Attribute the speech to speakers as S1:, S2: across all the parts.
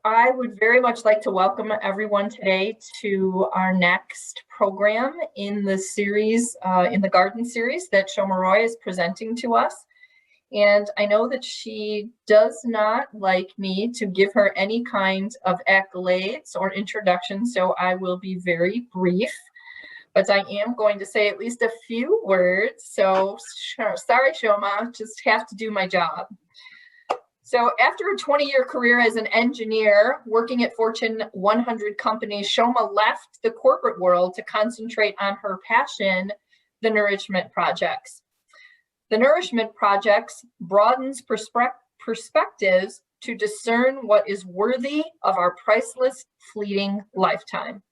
S1: I would very much like to welcome everyone today to our next program in the series, in the garden series that Shoma Roy is presenting to us. And I know that she does not like me to give her any kind of accolades or introduction, so I will be very brief. But I am going to say at least a few words. So sorry, Shoma, just have to do my job. So after a 20-year career as an engineer working at Fortune 100 companies, Shoma left the corporate world to concentrate on her passion, the Nourishment Projects. The Nourishment Projects broadens perspectives to discern what is worthy of our priceless, fleeting lifetime.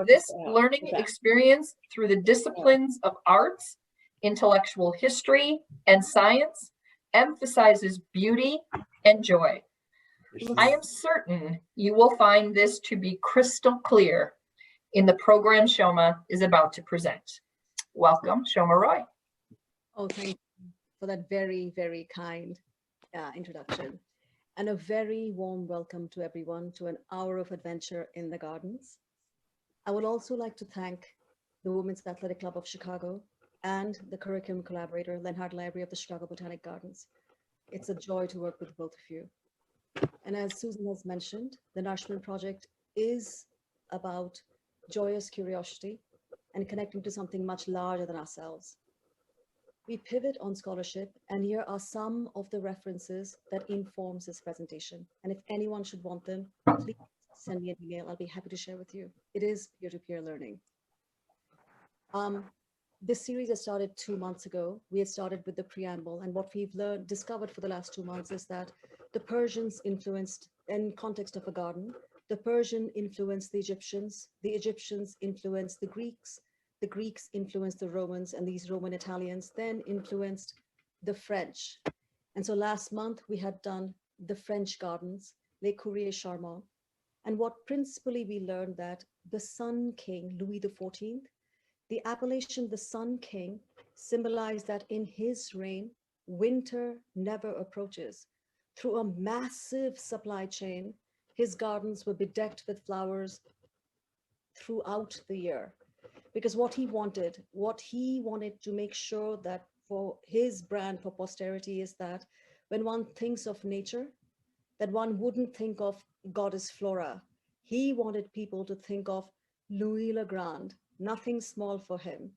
S1: This learning experience through the disciplines of arts, intellectual history, and science emphasizes beauty and joy. I am certain you will find this to be crystal clear in the program Shoma is about to present. Welcome, Shoma Roy.
S2: Oh, thank you for that very, very kind introduction. And a very warm welcome to everyone to an hour of adventure in the gardens. I would also like to thank the Women's Athletic Club of Chicago and the curriculum collaborator, Lenhart Library of the Chicago Botanic Gardens. It's a joy to work with both of you. And as Susan has mentioned, the Nourishment Project is about joyous curiosity and connecting to something much larger than ourselves. We pivot on scholarship, and here are some of the references that informs this presentation. And if anyone should want them, please send me an email. I'll be happy to share with you. It is peer-to-peer learning. This series has started 2 months ago. We had started with the preamble, and what we've discovered for the last 2 months is that the Persians influenced, in context of a garden, the Persian influenced the Egyptians influenced the Greeks influenced the Romans, and these Roman Italians then influenced the French. And so last month we had done the French gardens, Les Courriers Charmants, and what principally we learned that the Sun King, Louis XIV, the appellation the Sun King symbolized that in his reign, winter never approaches. Through a massive supply chain, his gardens were bedecked with flowers throughout the year. Because what he wanted to make sure that for his brand for posterity is that when one thinks of nature, that one wouldn't think of goddess Flora. He wanted people to think of Louis le Grand, nothing small for him.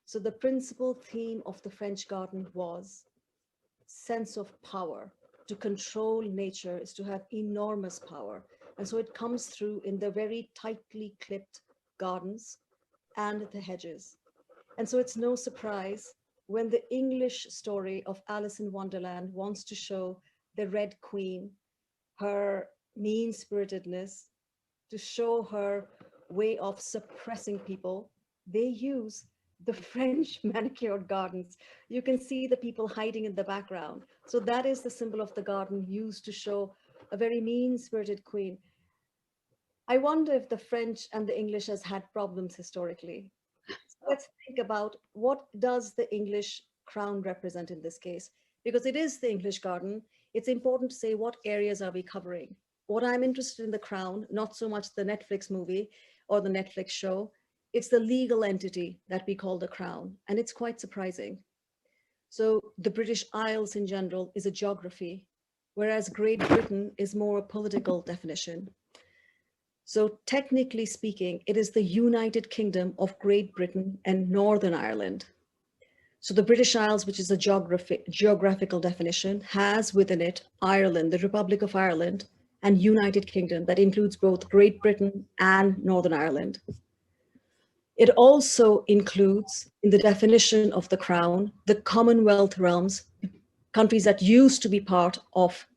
S2: So the principal theme of the French garden was sense of power. To control nature is to have enormous power. And so it comes through in the very tightly clipped gardens and the hedges. And so it's no surprise when the English story of Alice in Wonderland wants to show the Red Queen, her mean-spiritedness, to show her way of suppressing people, they use the French manicured gardens. You can see the people hiding in the background. So that is the symbol of the garden used to show a very mean-spirited queen. I wonder if the French and the English has had problems historically. So let's think about what does the English crown represent in this case? Because it is the English garden, it's important to say what areas are we covering. What I'm interested in the crown, not so much the Netflix movie or the Netflix show, it's the legal entity that we call the crown, and it's quite surprising. So the British Isles in general is a geography, whereas Great Britain is more a political definition. So technically speaking, it is the United Kingdom of Great Britain and Northern Ireland. So the British Isles, which is a geographical definition, has within it Ireland, the Republic of Ireland, and United Kingdom that includes both Great Britain and Northern Ireland. It also includes, in the definition of the crown, the Commonwealth realms, countries that used to be part of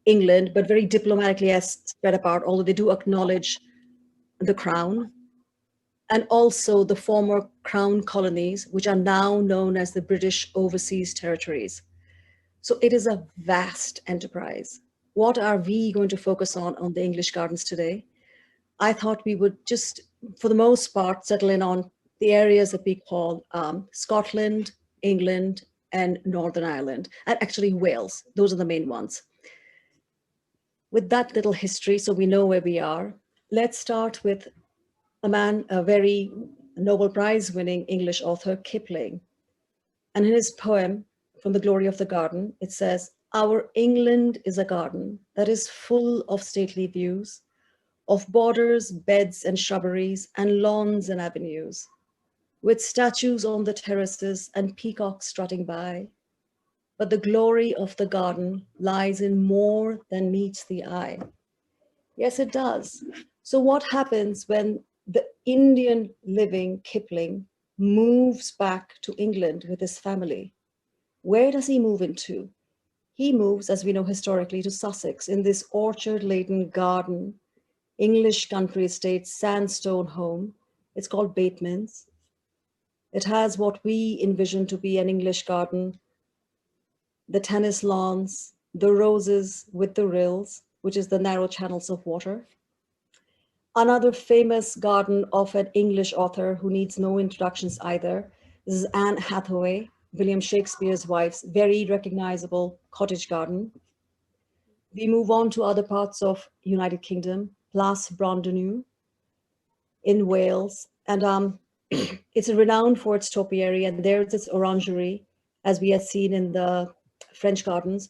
S2: England, but very diplomatically has spread apart, although they do acknowledge the crown, and also the former crown colonies, which are now known as the British Overseas Territories. So it is a vast enterprise. What are we going to focus on the English gardens today? I thought we would just, for the most part, settle in on the areas that we call Scotland, England, and Northern Ireland, and actually Wales. Those are the main ones. With that little history, so we know where we are, let's start with a very Nobel Prize winning English author, Kipling. And in his poem, From the Glory of the Garden, it says, "Our England is a garden that is full of stately views, of borders, beds and shrubberies, and lawns and avenues, with statues on the terraces and peacocks strutting by. But the glory of the garden lies in more than meets the eye." Yes, it does. So what happens when the Indian living Kipling moves back to England with his family? Where does he move into? He moves, as we know historically, to Sussex in this orchard-laden garden, English country estate, sandstone home. It's called Bateman's. It has what we envision to be an English garden, the tennis lawns, the roses with the rills, which is the narrow channels of water. Another famous garden of an English author who needs no introductions either. This is Anne Hathaway, William Shakespeare's wife's very recognizable cottage garden. We move on to other parts of United Kingdom, Place Brandenu in Wales. And it's renowned for its topiary, and there's its orangery, as we had seen in the French gardens.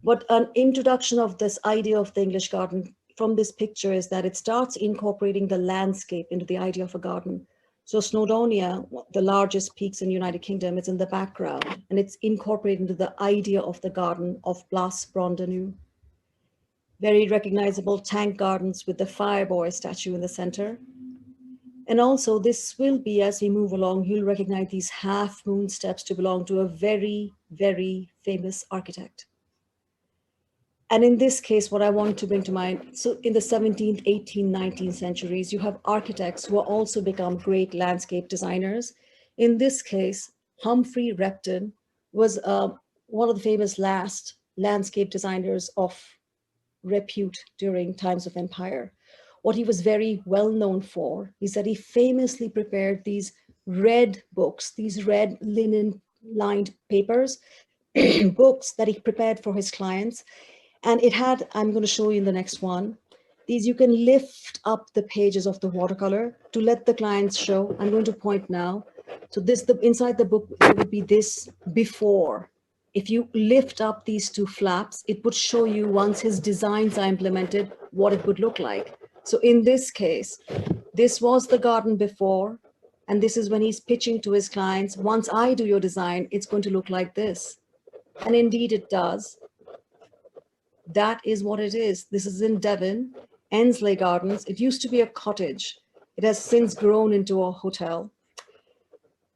S2: But an introduction of this idea of the English garden from this picture is that it starts incorporating the landscape into the idea of a garden. So Snowdonia, the largest peaks in the United Kingdom, is in the background, and it's incorporated into the idea of the garden of Place Brandenu. Very recognizable tank gardens with the Fireboy statue in the center. And also this will be, as we move along, you'll recognize these half moon steps to belong to a very, very famous architect. And in this case, what I want to bring to mind, so in the 17th, 18th, 19th centuries, you have architects who also become great landscape designers. In this case, Humphrey Repton was one of the famous last landscape designers of repute during times of empire. What he was very well known for is that he famously prepared these red books, these red linen lined papers, books that he prepared for his clients. And it had, I'm going to show you in the next one, these you can lift up the pages of the watercolor to let the clients show. I'm going to point now. So this, inside the book, there would be this before. If you lift up these two flaps, it would show you once his designs are implemented, what it would look like. So in this case, this was the garden before, and this is when he's pitching to his clients, once I do your design, it's going to look like this. And indeed it does. That is what it is. This is in Devon, Ensley Gardens. It used to be a cottage. It has since grown into a hotel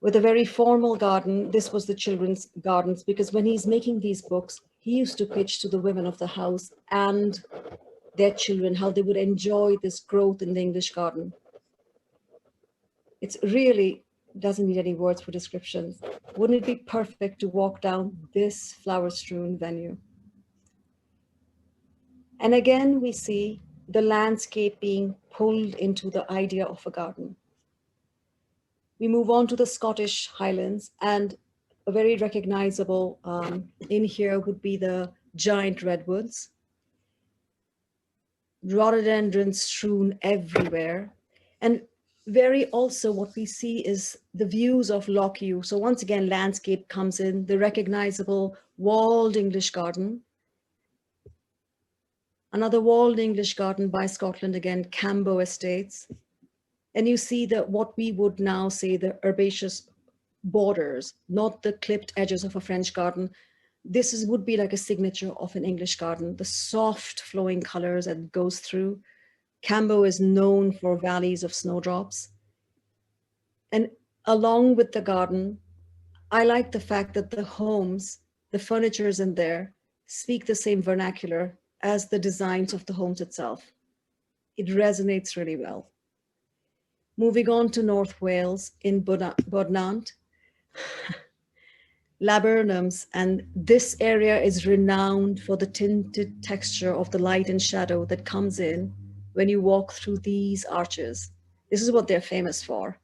S2: with a very formal garden. This was the children's gardens, because when he's making these books, he used to pitch to the women of the house and their children how they would enjoy this growth in the English garden. It's really doesn't need any words for descriptions. Wouldn't it be perfect to walk down this flower-strewn venue? And again, we see the landscape being pulled into the idea of a garden. We move on to the Scottish Highlands, and a very recognizable in here would be the giant redwoods. Rhododendrons strewn everywhere. And very also what we see is the views of Loch Ewe. So once again, landscape comes in, the recognizable walled English garden. Another walled English garden by Scotland again, Cambo Estates. And you see that what we would now say the herbaceous borders, not the clipped edges of a French garden. This would be like a signature of an English garden, the soft flowing colors that goes through. Cambo is known for valleys of snowdrops. And along with the garden, I like the fact that the homes, the furniture is in there, speak the same vernacular as the designs of the homes itself. It resonates really well. Moving on to North Wales in Bodnant, laburnums, and this area is renowned for the tinted texture of the light and shadow that comes in when you walk through these arches. This is what they're famous for.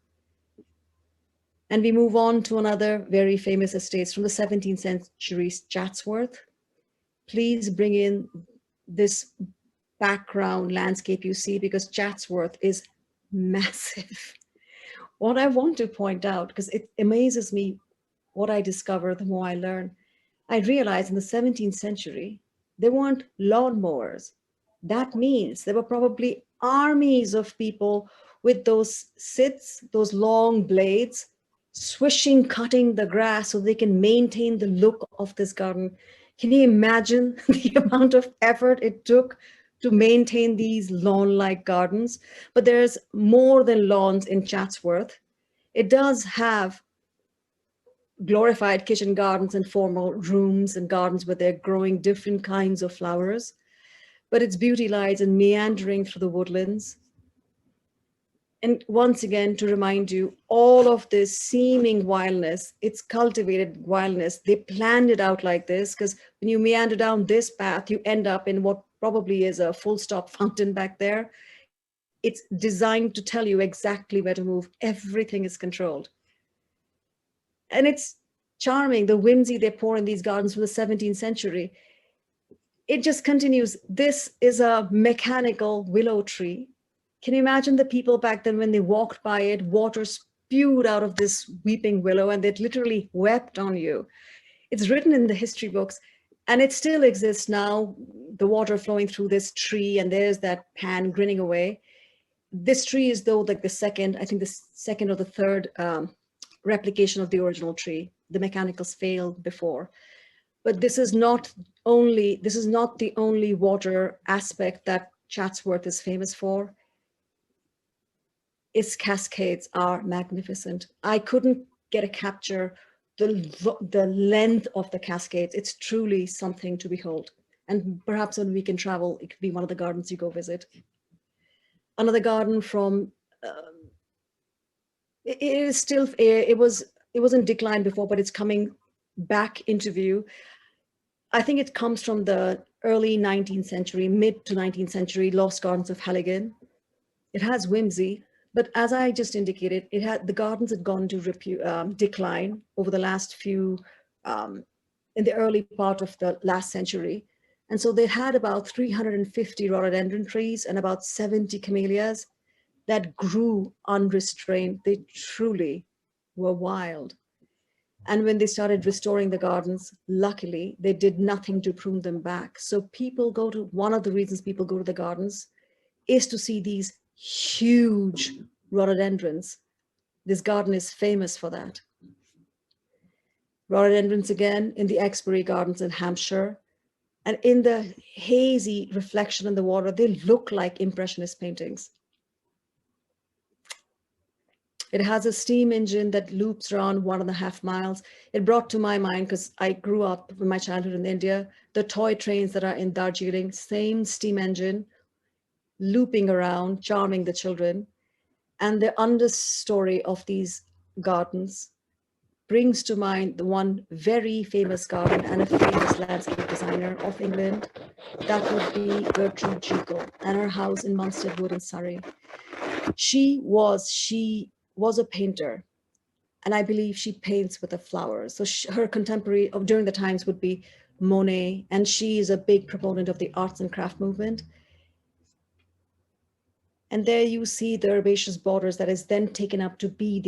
S2: And we move on to another very famous estates from the 17th century, Chatsworth. Please bring in this background landscape you see, because Chatsworth is massive. What I want to point out, because it amazes me what I discover the more I learn, I realized in the 17th century, there weren't lawnmowers. That means there were probably armies of people with those scythes, those long blades, swishing, cutting the grass so they can maintain the look of this garden. Can you imagine the amount of effort it took to maintain these lawn-like gardens? But there's more than lawns in Chatsworth. It does have glorified kitchen gardens and formal rooms and gardens where they're growing different kinds of flowers. But its beauty lies in meandering through the woodlands. And once again, to remind you, all of this seeming wildness, it's cultivated wildness. They planned it out like this, because when you meander down this path, you end up in what probably is a full stop fountain back there. It's designed to tell you exactly where to move. Everything is controlled. And it's charming, the whimsy they pour in these gardens from the 17th century. It just continues. This is a mechanical willow tree. Can you imagine the people back then when they walked by it, water spewed out of this weeping willow and they literally wept on you. It's written in the history books and it still exists now, the water flowing through this tree, and there's that Pan grinning away. This tree is though like the second, I think the second or the third replication of the original tree. The mechanicals failed before. But this is not the only water aspect that Chatsworth is famous for. Its cascades are magnificent. I couldn't get a capture the length of the cascades. It's truly something to behold. And perhaps when we can travel, it could be one of the gardens you go visit. Another garden from, it was in decline before, but it's coming back into view. I think it comes from the early 19th century, mid to 19th century, Lost Gardens of Halligan. It has whimsy, but as I just indicated, the gardens had gone to decline over the last few, in the early part of the last century. And so they had about 350 rhododendron trees and about 70 camellias that grew unrestrained. They truly were wild. And when they started restoring the gardens, luckily, they did nothing to prune them back. So one of the reasons people go to the gardens is to see these huge rhododendrons. This garden is famous for that. Rhododendrons again in the Exbury Gardens in Hampshire. And in the hazy reflection in the water, they look like Impressionist paintings. It has a steam engine that loops around 1.5 miles. It brought to my mind, because I grew up in my childhood in India, the toy trains that are in Darjeeling, same steam engine, looping around, charming the children. And the understory of these gardens brings to mind the one very famous garden and a famous landscape designer of England. That would be Gertrude Jekyll and her house in Munstead Wood in Surrey. She was a painter, and I believe she paints with the flowers. So her contemporary during the times would be Monet, and she is a big proponent of the arts and craft movement. And there you see the herbaceous borders that is then taken up to be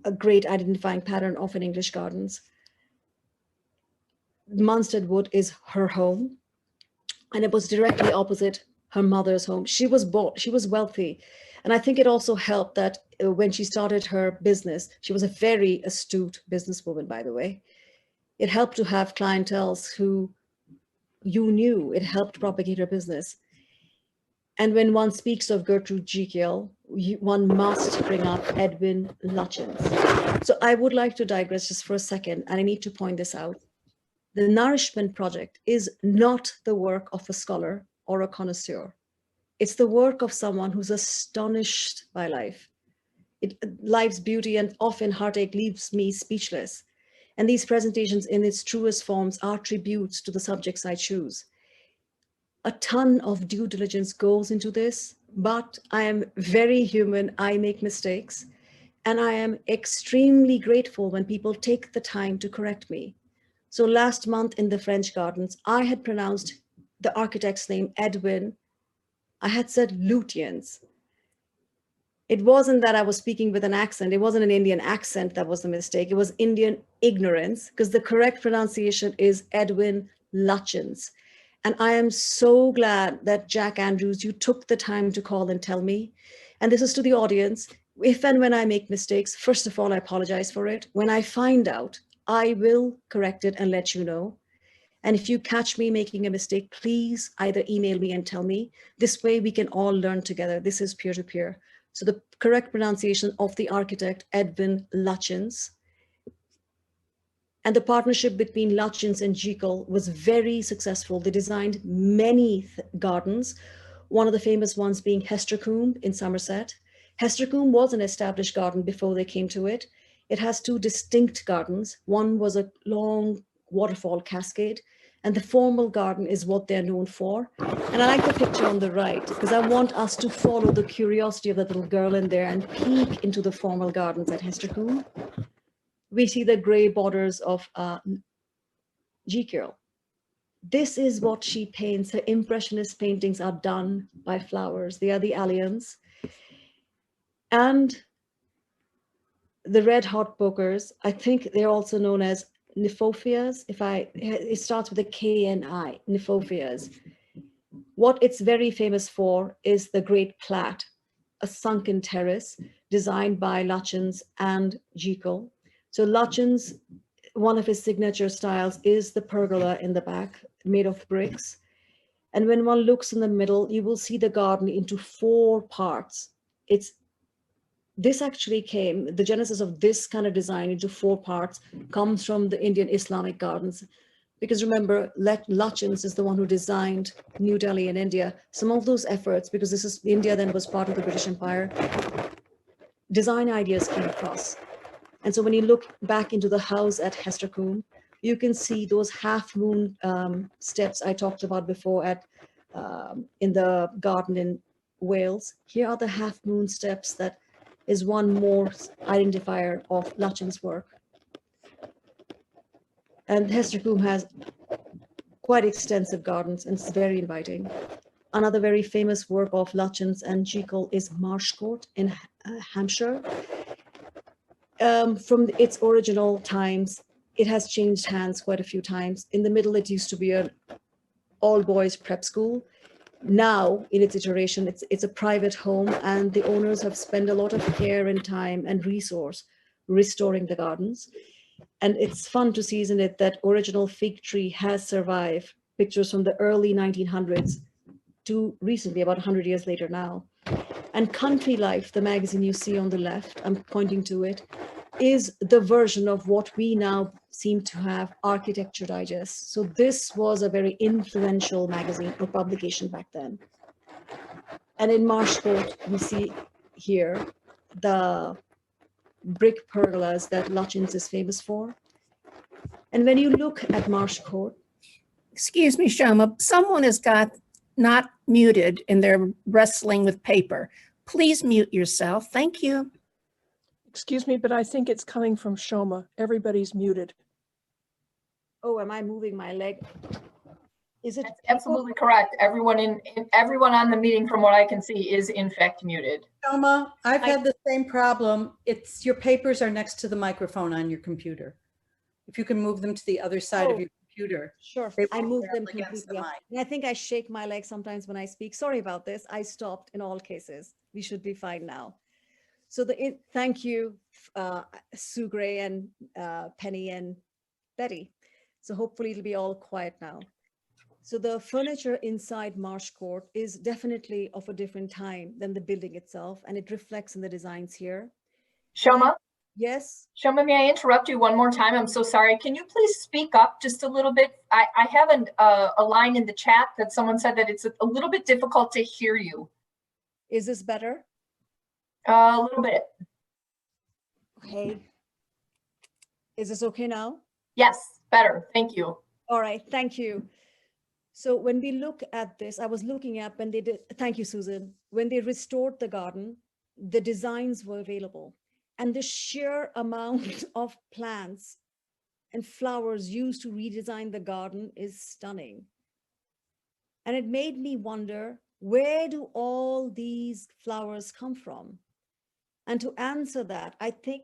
S2: a great identifying pattern of an English gardens. Munstead Wood is her home, and it was directly opposite her mother's home. She was wealthy. And I think it also helped that when she started her business, she was a very astute businesswoman, by the way. It helped to have clienteles who you knew. It helped propagate her business. And when one speaks of Gertrude Jekyll, one must bring up Edwin Lutyens. So I would like to digress just for a second, and I need to point this out. The Nourishment Project is not the work of a scholar or a connoisseur. It's the work of someone who's astonished by life. Life's beauty and often heartache leaves me speechless. And these presentations in its truest forms are tributes to the subjects I choose. A ton of due diligence goes into this, but I am very human. I make mistakes. And I am extremely grateful when people take the time to correct me. So last month in the French gardens, I had pronounced the architect's name, Edwin, I had said Lutyens. It wasn't that I was speaking with an accent. It wasn't an Indian accent that was the mistake. It was Indian ignorance, because the correct pronunciation is Edwin Lutyens. And I am so glad that Jack Andrews, you took the time to call and tell me. And this is to the audience. If and when I make mistakes, first of all, I apologize for it. When I find out, I will correct it and let you know. And if you catch me making a mistake, please either email me and tell me. This way we can all learn together. This is peer-to-peer. So the correct pronunciation of the architect, Edwin Lutyens. And the partnership between Lutyens and Jekyll was very successful. They designed many gardens, one of the famous ones being Hestercombe in Somerset. Hestercombe was an established garden before they came to it. It has two distinct gardens. One was a long waterfall cascade, and the formal garden is what they're known for. And I like the picture on the right, because I want us to follow the curiosity of that little girl in there and peek into the formal gardens at Hestercombe. We see the gray borders of Jekyll. This is what she paints. Her impressionist paintings are done by flowers. They are the alliums. And the red hot pokers, I think they're also known as Niphofias. It starts with a K-N-I, Niphofias. What it's very famous for is the Great Plat, a sunken terrace designed by Lutyens and Jekyll. So Lutyens, one of his signature styles is the pergola in the back, made of bricks. And when one looks in the middle, you will see the garden into 4 parts. This actually the genesis of this kind of design into 4 parts comes from the Indian Islamic gardens. Because remember, Lutyens is the one who designed New Delhi in India. Some of those efforts, because India then was part of the British Empire, design ideas came across. And so when you look back into the house at Hestercombe, you can see those half moon steps I talked about before in the garden in Wales. Here are the half moon steps that is one more identifier of Lutyens' work. And Hestercombe has quite extensive gardens and it's very inviting. Another very famous work of Lutyens and Jekyll is Marsh Court in Hampshire. From its original times, it has changed hands quite a few times. In the middle, it used to be an all-boys prep school. Now, in its iteration, it's a private home, and the owners have spent a lot of care and time and resource restoring the gardens. And it's fun to see, isn't it, that original fig tree has survived. Pictures from the early 1900s to recently, about 100 years later now. And Country Life, the magazine you see on the left, I'm pointing to it, is the version of what we now seem to have, Architecture Digest. So this was a very influential magazine or publication back then. And in Marsh Court, we see here the brick pergolas that Lutyens is famous for. And when you look at Marsh Court.
S3: Excuse me, Shoma, someone has got not muted and they're wrestling with paper. Please mute yourself. Thank you.
S4: Excuse me, but I think it's coming from Shoma. Everybody's muted.
S2: Oh, am I moving my leg? Is it?
S1: That's absolutely correct. Everyone on the meeting, from what I can see, is in fact muted.
S5: Shoma, I've had the same problem. It's your papers are next to the microphone on your computer. If you can move them to the other side of your computer.
S2: Sure, I move them completely up. And I think I shake my leg sometimes when I speak. Sorry about this. I stopped in all cases. We should be fine now. So thank you, Sue Gray and Penny and Betty. So hopefully it'll be all quiet now. So the furniture inside Marsh Court is definitely of a different time than the building itself, and it reflects in the designs here.
S1: Shoma?
S2: Yes?
S1: Shoma, may I interrupt you one more time? I'm so sorry. Can you please speak up just a little bit? I have a line in the chat that someone said that it's a little bit difficult to hear you.
S2: Is this better?
S1: A little bit.
S2: Okay. Is this okay now?
S1: Yes, better. Thank you.
S2: All right, thank you. So when we look at this, I was looking at when they did, thank you, Susan. When they restored the garden, the designs were available. And the sheer amount of plants and flowers used to redesign the garden is stunning. And it made me wonder, where do all these flowers come from? And to answer that, I think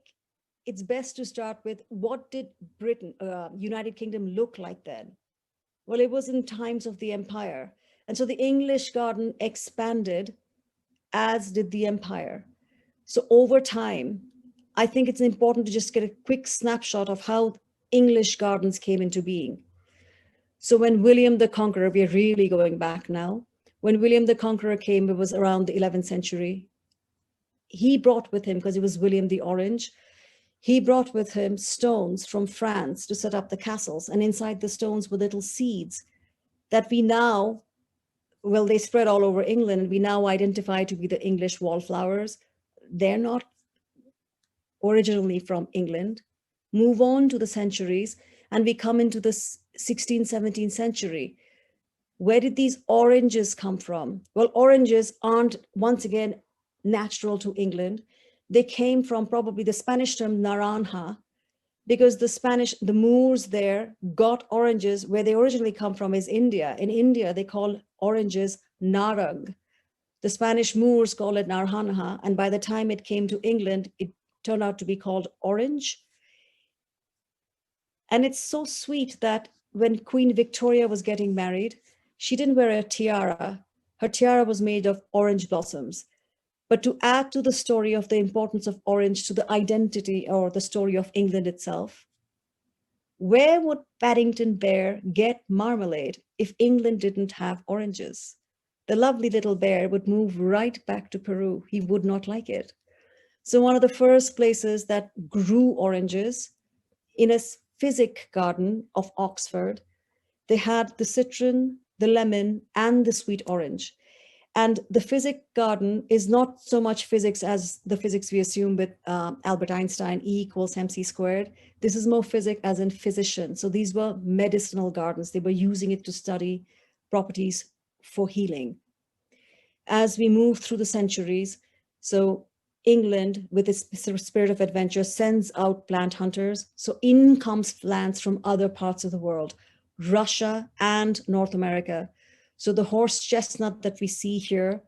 S2: it's best to start with, what did Britain, United Kingdom look like then? Well, it was in times of the empire. And so the English garden expanded, as did the empire. So over time, I think it's important to just get a quick snapshot of how English gardens came into being. So when William the Conqueror, we're really going back now, when William the Conqueror came, it was around the 11th century. He brought with him, because it was William the Orange, he brought with him stones from France to set up the castles. And inside the stones were little seeds that we now, well, they spread all over England, and we now identify to be the English wallflowers. They're not originally from England. Move on to the centuries, and we come into the 16th, 17th century. Where did these oranges come from? Well, oranges aren't, once again, natural to England. They came from probably the Spanish term naranja, because the Moors there got oranges. Where they originally come from is India. In India, they call oranges narang. The Spanish Moors call it naranja. And by the time it came to England, it turned out to be called orange. And it's so sweet that when Queen Victoria was getting married, she didn't wear a tiara. Her tiara was made of orange blossoms. But to add to the story of the importance of orange to the identity or the story of England itself, where would Paddington Bear get marmalade if England didn't have oranges? The lovely little bear would move right back to Peru. He would not like it. So one of the first places that grew oranges, in a physic garden of Oxford, they had the citron, the lemon, and the sweet orange. And the physic garden is not so much physics as the physics we assume with Albert Einstein, E = mc squared. This is more physics as in physician. So these were medicinal gardens. They were using it to study properties for healing. As we move through the centuries, so England, with its spirit of adventure, sends out plant hunters. So in comes plants from other parts of the world, Russia and North America. So the horse chestnut that we see here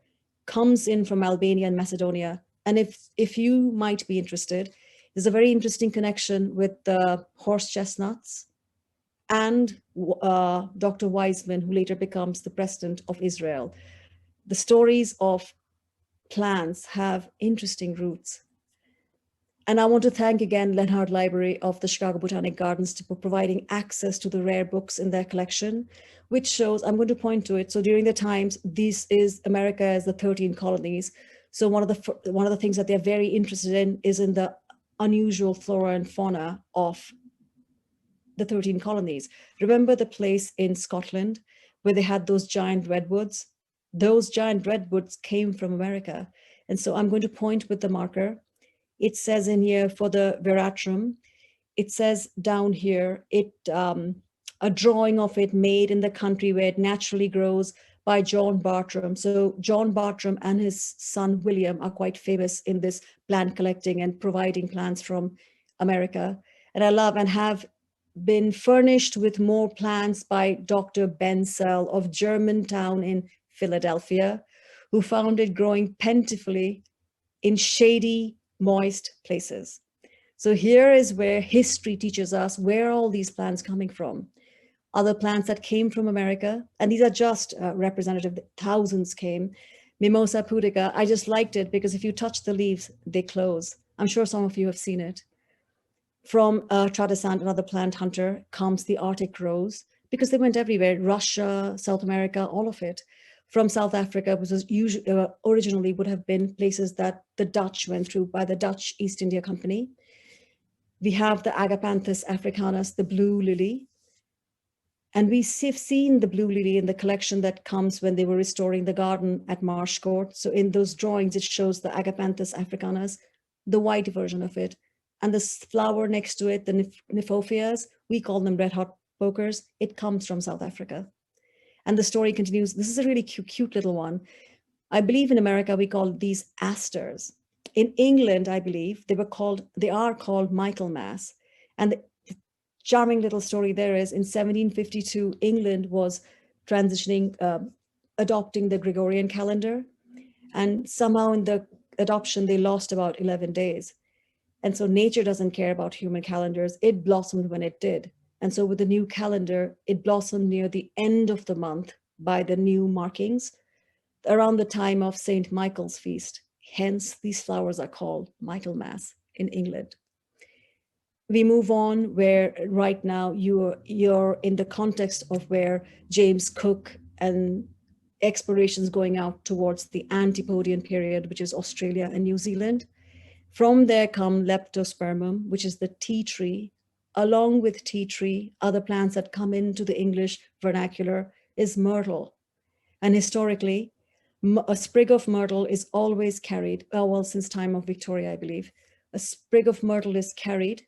S2: comes in from Albania and Macedonia. And if you might be interested, there's a very interesting connection with the horse chestnuts and Dr. Weizmann, who later becomes the president of Israel. The stories of plants have interesting roots. And I want to thank again Lenhard Library of the Chicago Botanic Gardens for providing access to the rare books in their collection, which shows, I'm going to point to it. So during the times, this is America as the 13 colonies. So one of the things that they're very interested in is in the unusual flora and fauna of the 13 colonies. Remember the place in Scotland where they had those giant redwoods? Those giant redwoods came from America. And so I'm going to point with the marker. It says in here for the veratrum, it says down here, a drawing of it made in the country where it naturally grows by John Bartram. So John Bartram and his son William are quite famous in this plant collecting and providing plants from America. And I love and have been furnished with more plants by Dr. Ben Sell of Germantown in Philadelphia, who found it growing plentifully in shady, moist places. So here is where history teaches us where are all these plants coming from. Other plants that came from America, and these are just representative, thousands came. Mimosa pudica, I just liked it because if you touch the leaves, they close. I'm sure some of you have seen it. From Tradescent, another plant hunter, comes the Arctic rose, because they went everywhere, Russia, South America, all of it. From South Africa, which was usually, originally would have been places that the Dutch went through by the Dutch East India Company. We have the Agapanthus africanus, the blue lily. And we've seen the blue lily in the collection that comes when they were restoring the garden at Marsh Court. So in those drawings, it shows the Agapanthus africanus, the white version of it. And the flower next to it, the Nymphophias, we call them red hot pokers. It comes from South Africa. And the story continues. This is a really cute little one. I believe in America, we call these asters. In England, I believe they are called Michaelmas. And the charming little story there is in 1752, England was transitioning adopting the Gregorian calendar. And somehow in the adoption, they lost about 11 days. And so nature doesn't care about human calendars. It blossomed when it did. And so with the new calendar, it blossomed near the end of the month by the new markings around the time of St. Michael's feast. Hence, these flowers are called Michaelmas in England. We move on where right now you're in the context of where James Cook and explorations going out towards the Antipodean period, which is Australia and New Zealand. From there come Leptospermum, which is the tea tree. Along with tea tree, other plants that come into the English vernacular is myrtle. And historically, a sprig of myrtle is always carried, well, since time of Victoria, I believe. A sprig of myrtle is carried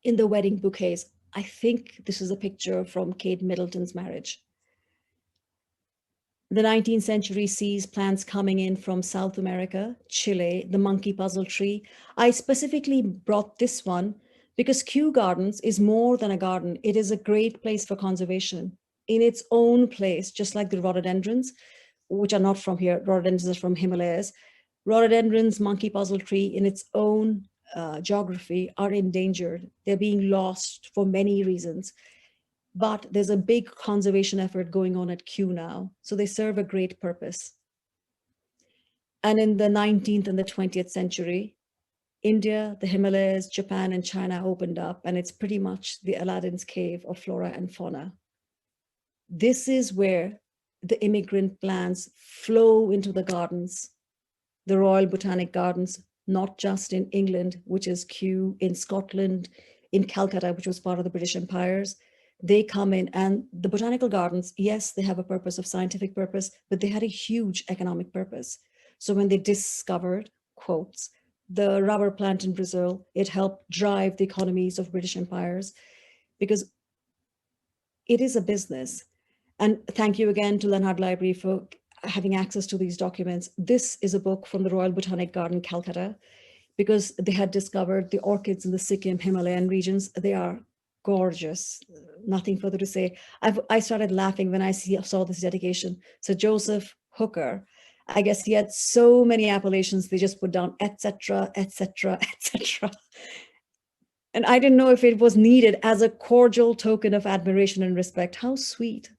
S2: in the wedding bouquets. I think this is a picture from Kate Middleton's marriage. The 19th century sees plants coming in from South America, Chile, the monkey puzzle tree. I specifically brought this one because Kew Gardens is more than a garden. It is a great place for conservation in its own place, just like the rhododendrons, which are not from here. Rhododendrons are from Himalayas. Rhododendrons, monkey puzzle tree in its own geography are endangered. They're being lost for many reasons. But there's a big conservation effort going on at Kew now. So they serve a great purpose. And in the 19th and the 20th century, India, the Himalayas, Japan, and China opened up, and it's pretty much the Aladdin's cave of flora and fauna. This is where the immigrant plants flow into the gardens, the Royal Botanic Gardens, not just in England, which is Kew, in Scotland, in Calcutta, which was part of the British Empires. They come in, and the botanical gardens, yes, they have a purpose of scientific purpose, but they had a huge economic purpose. So when they discovered, quotes, the rubber plant in Brazil, it helped drive the economies of British empires because it is a business. And thank you again to Leonard Library for having access to these documents. This is a book from the Royal Botanic Garden, Calcutta, because they had discovered the orchids in the Sikkim Himalayan regions. They are gorgeous, nothing further to say. I started laughing when I saw this dedication. So Joseph Hooker, I guess he had so many appellations, they just put down, etc., etc., etc. And I didn't know if it was needed as a cordial token of admiration and respect. How sweet.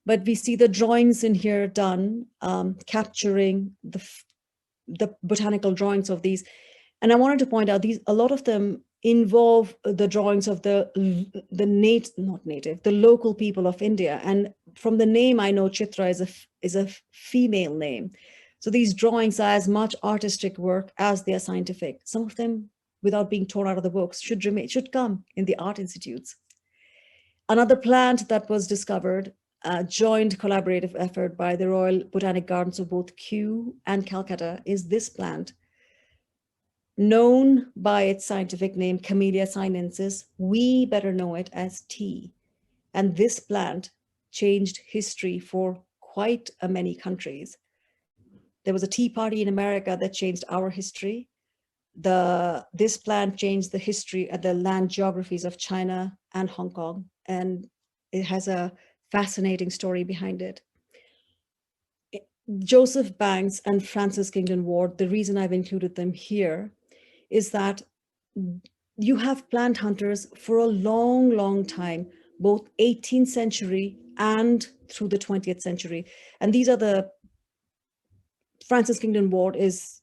S2: But we see the drawings in here done, capturing the botanical drawings of these. And I wanted to point out a lot of them involve the drawings of the local people of India. And from the name, I know Chitra is a female name. So these drawings are as much artistic work as they are scientific. Some of them, without being torn out of the books, should come in the art institutes. Another plant that was discovered, joint collaborative effort by the Royal Botanic Gardens of both Kew and Calcutta, is this plant. Known by its scientific name, Camellia sinensis, we better know it as tea. And this plant changed history for quite many countries. There was a tea party in America that changed our history. This plant changed the history and the land geographies of China and Hong Kong. And it has a fascinating story behind it. Joseph Banks and Francis Kingdon Ward, the reason I've included them here is that you have plant hunters for a long, long time, both 18th century and through the 20th century. And these are Francis Kingdon Ward is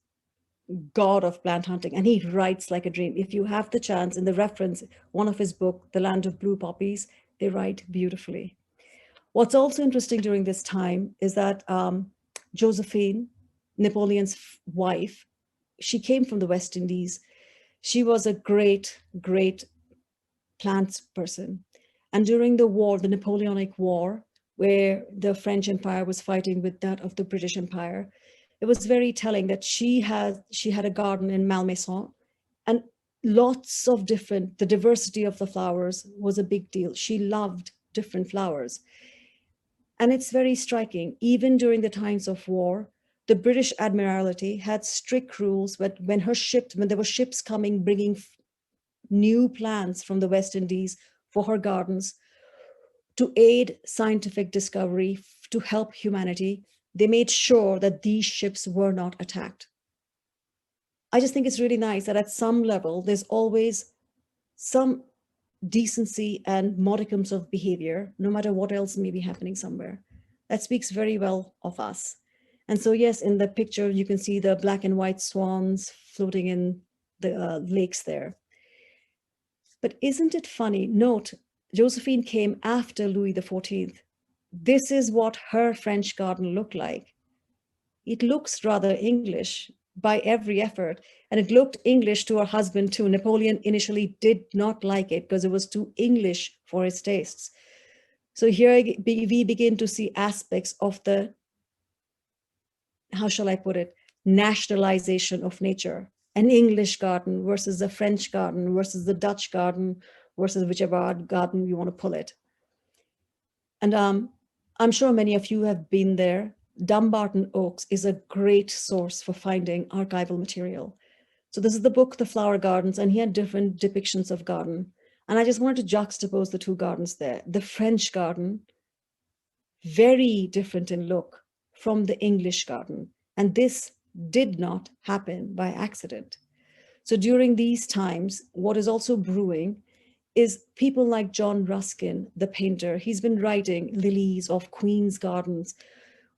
S2: god of plant hunting, and he writes like a dream. If you have the chance, in the reference, one of his book, The Land of Blue Poppies, they write beautifully. What's also interesting during this time is that Josephine, Napoleon's wife, she came from the West Indies. She was a great, great plants person. And during the war, the Napoleonic War, where the French Empire was fighting with that of the British Empire, it was very telling that she had a garden in Malmaison, and lots of the diversity of the flowers was a big deal. She loved different flowers. And it's very striking, even during the times of war, the British Admiralty had strict rules when there were ships coming, bringing new plants from the West Indies for her gardens, to aid scientific discovery, to help humanity, they made sure that these ships were not attacked. I just think it's really nice that at some level, there's always some decency and modicums of behavior, no matter what else may be happening somewhere. That speaks very well of us. And so, yes, in the picture, you can see the black and white swans floating in the lakes there. But isn't it funny? Note, Josephine came after Louis XIV. This is what her French garden looked like. It looks rather English by every effort. And it looked English to her husband too. Napoleon initially did not like it because it was too English for his tastes. So here we begin to see aspects of the, how shall I put it, nationalization of nature. An English garden versus a French garden versus the Dutch garden versus whichever garden you want to pull it. And I'm sure many of you have been there. Dumbarton Oaks is a great source for finding archival material. So this is the book, The Flower Gardens, and he had different depictions of garden. And I just wanted to juxtapose the two gardens there. The French garden, very different in look from the English garden. And this did not happen by accident. So during these times, what is also brewing is people like John Ruskin, the painter. He's been writing Lilies of Queen's Gardens,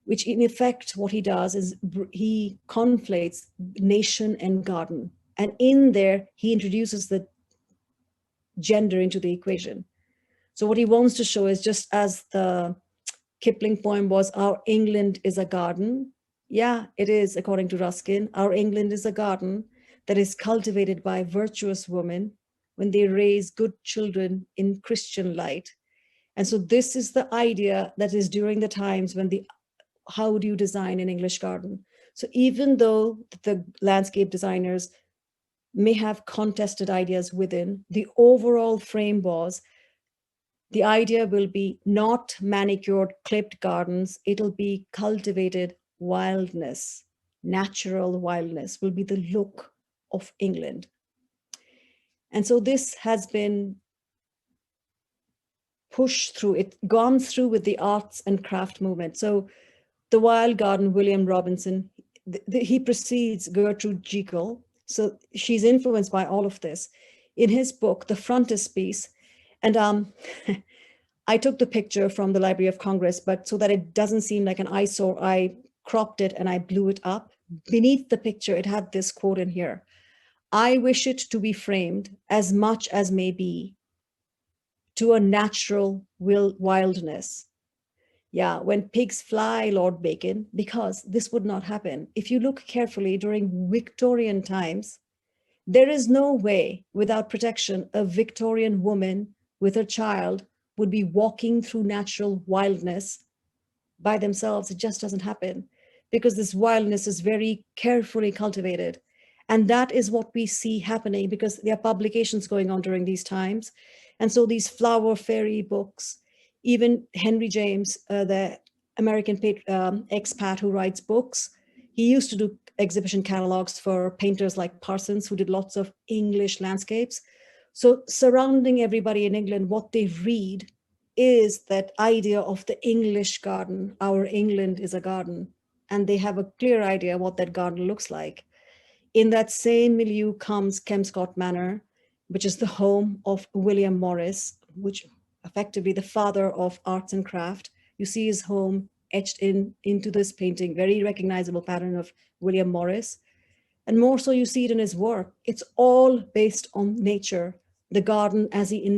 S2: which in effect, what he does is he conflates nation and garden. And in there, he introduces the gender into the equation. So what he wants to show is, just as the Kipling poem was, our England is a garden. Yeah, it is, according to Ruskin. Our England is a garden that is cultivated by virtuous women when they raise good children in Christian light. And so this is the idea that is during the times when how do you design an English garden? So even though the landscape designers may have contested ideas within, the overall frame was, the idea will be not manicured, clipped gardens. It'll be cultivated wildness, natural wildness will be the look of England. And so this has been pushed through, it gone through with the arts and craft movement. So the Wild Garden, William Robinson, he precedes Gertrude Jekyll. So she's influenced by all of this. In his book, The Frontispiece, and I took the picture from the Library of Congress, but so that it doesn't seem like an eyesore, I cropped it and I blew it up. Beneath the picture, it had this quote in here: I wish it to be framed as much as may be to a natural wildness. Yeah, when pigs fly, Lord Bacon, because this would not happen. If you look carefully during Victorian times, there is no way without protection a Victorian woman with her child would be walking through natural wildness by themselves. It just doesn't happen because this wildness is very carefully cultivated. And that is what we see happening because there are publications going on during these times. And so these flower fairy books, even Henry James, the American expat who writes books, he used to do exhibition catalogs for painters like Parsons, who did lots of English landscapes. So surrounding everybody in England, what they read is that idea of the English garden. Our England is a garden. And they have a clear idea what that garden looks like. In that same milieu comes Kemscott Manor, which is the home of William Morris, which effectively the father of arts and craft. You see his home etched into this painting, very recognizable pattern of William Morris. And more so, you see it in his work. It's all based on nature, the garden as he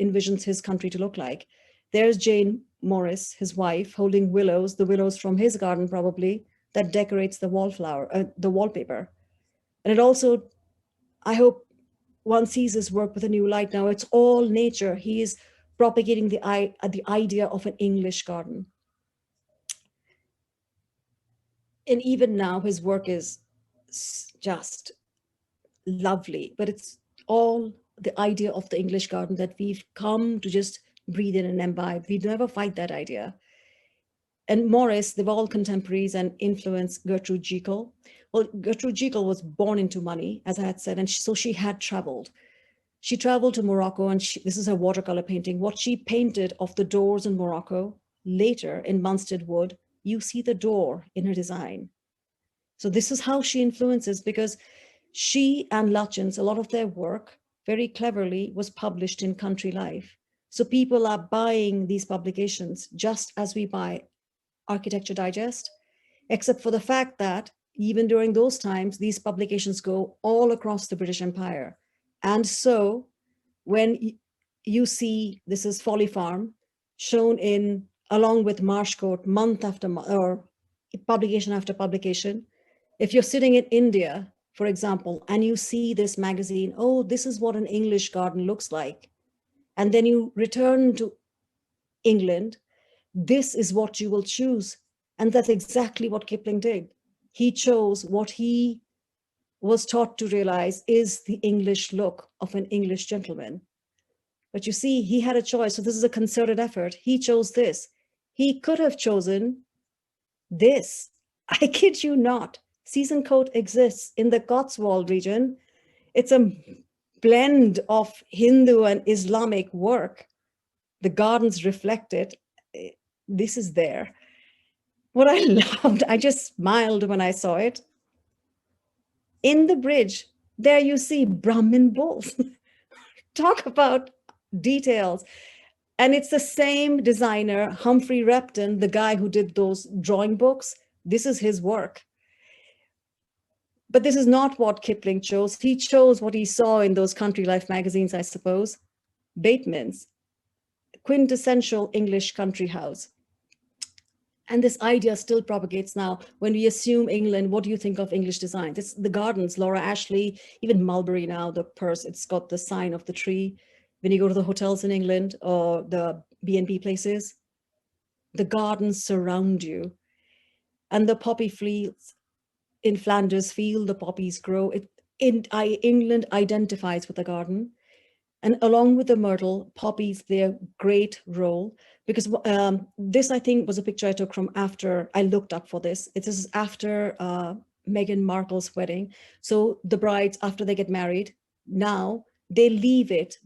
S2: envisions his country to look like. There's Jane Morris, his wife, holding willows, the willows from his garden probably, that decorates the wallpaper. And it also, I hope one sees his work with a new light now. It's all nature. He is propagating the idea of an English garden. And even now, his work is just lovely, but it's all the idea of the English garden that we've come to just breathe in and imbibe. We never fight that idea. And Morris, they're all contemporaries and influenced Gertrude Jekyll. Well, Gertrude Jekyll was born into money, as I had said, and so she had traveled. She traveled to Morocco, and this is her watercolor painting. What she painted of the doors in Morocco, later in Munstead wood, you see the door in her design. So this is how she influences, because she and Lutyens, a lot of their work, very cleverly, was published in Country Life. So people are buying these publications just as we buy Architecture Digest, except for the fact that even during those times, these publications go all across the British Empire. And so when you see, this is Folly Farm, shown in, along with Marshcourt, month after month, or publication after publication. If you're sitting in India, for example, and you see this magazine, oh, this is what an English garden looks like. And then you return to England, this is what you will choose. And that's exactly what Kipling did. He chose what he was taught to realize is the English look of an English gentleman. But you see, he had a choice. So this is a concerted effort. He chose this. He could have chosen this. I kid you not. Season coat exists in the Cotswold region. It's a blend of Hindu and Islamic work. The gardens reflect it. This is there. What I loved, I just smiled when I saw it. In the bridge, there you see Brahmin bulls. Talk about details. And it's the same designer, Humphrey Repton, the guy who did those drawing books. This is his work. But this is not what Kipling chose. He chose what he saw in those Country Life magazines, I suppose. Bateman's quintessential English country house. And this idea still propagates now. When we assume England, what do you think of English design? It's the gardens, Laura Ashley, even Mulberry now, the purse, it's got the sign of the tree. When you go to the hotels in England or the B&B places, the gardens surround you. And the poppy fields in Flanders Field, the poppies grow. England identifies with the garden. And along with the myrtle, poppies play a great role, because this, I think, was a picture I took from after, I looked up for this. It is after Meghan Markle's wedding. So the brides, after they get married, now they leave it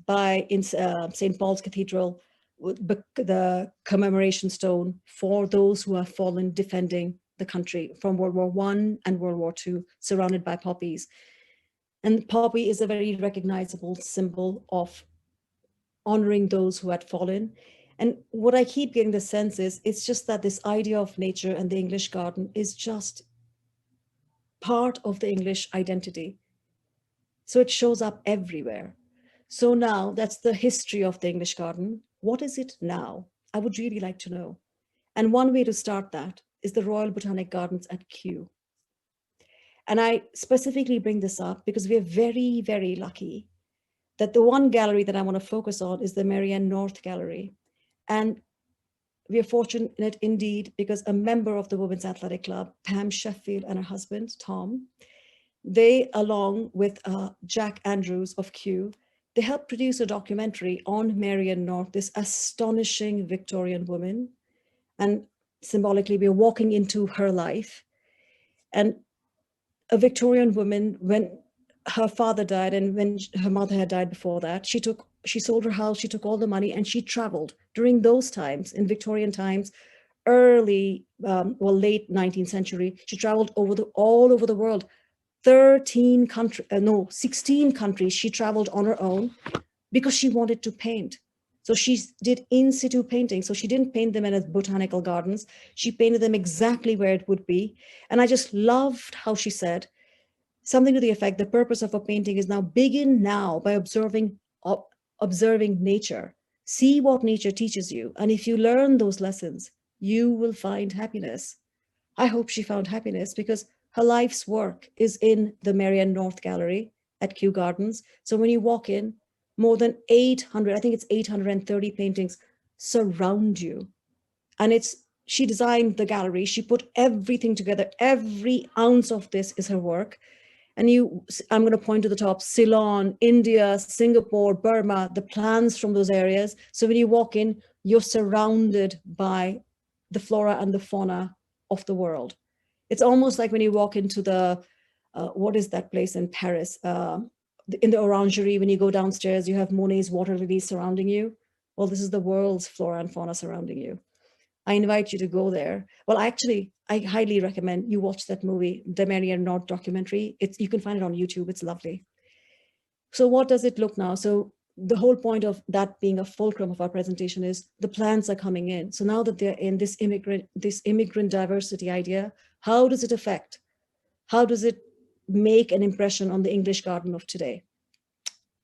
S2: in St. Paul's Cathedral, the commemoration stone for those who have fallen defending the country from World War I and World War II, surrounded by poppies. And poppy is a very recognizable symbol of honoring those who had fallen. And what I keep getting the sense is, it's just that this idea of nature and the English garden is just part of the English identity. So it shows up everywhere. So now that's the history of the English garden. What is it now? I would really like to know. And one way to start that is the Royal Botanic Gardens at Kew. And I specifically bring this up because we're very, very lucky that the one gallery that I want to focus on is the Marianne North Gallery. And we are fortunate indeed, because a member of the Women's Athletic Club, Pam Sheffield, and her husband, Tom, they, along with Jack Andrews of Kew, they helped produce a documentary on Marianne North, this astonishing Victorian woman. And symbolically, we're walking into her life. And a Victorian woman, when her father died and when her mother had died before that, she sold her house, she took all the money, and she traveled during those times, in Victorian times, late 19th century. She traveled all over the world. 16 countries she traveled on her own because she wanted to paint. So she did in situ painting. So she didn't paint them in botanical gardens. She painted them exactly where it would be. And I just loved how she said something to the effect, the purpose of a painting is now, begin now by observing nature. See what nature teaches you. And if you learn those lessons, you will find happiness. I hope she found happiness, because her life's work is in the Marianne North Gallery at Kew Gardens. So when you walk in, more than 800, I think it's 830 paintings surround you. And she designed the gallery. She put everything together. Every ounce of this is her work. And I'm going to point to the top: Ceylon, India, Singapore, Burma, the plants from those areas. So when you walk in, you're surrounded by the flora and the fauna of the world. It's almost like when you walk into what is that place in Paris? in the orangery, when you go downstairs, you have Monet's water lilies surrounding you. Well, this is the world's flora and fauna surrounding you. I invite you to go there. Well, actually, I highly recommend you watch that movie, the Mary Arnaud documentary. You can find it on YouTube. It's lovely. So what does it look now? So the whole point of that being a fulcrum of our presentation is the plants are coming in. So now that they're in this immigrant diversity idea, how does it affect? How does it make an impression on the English garden of today?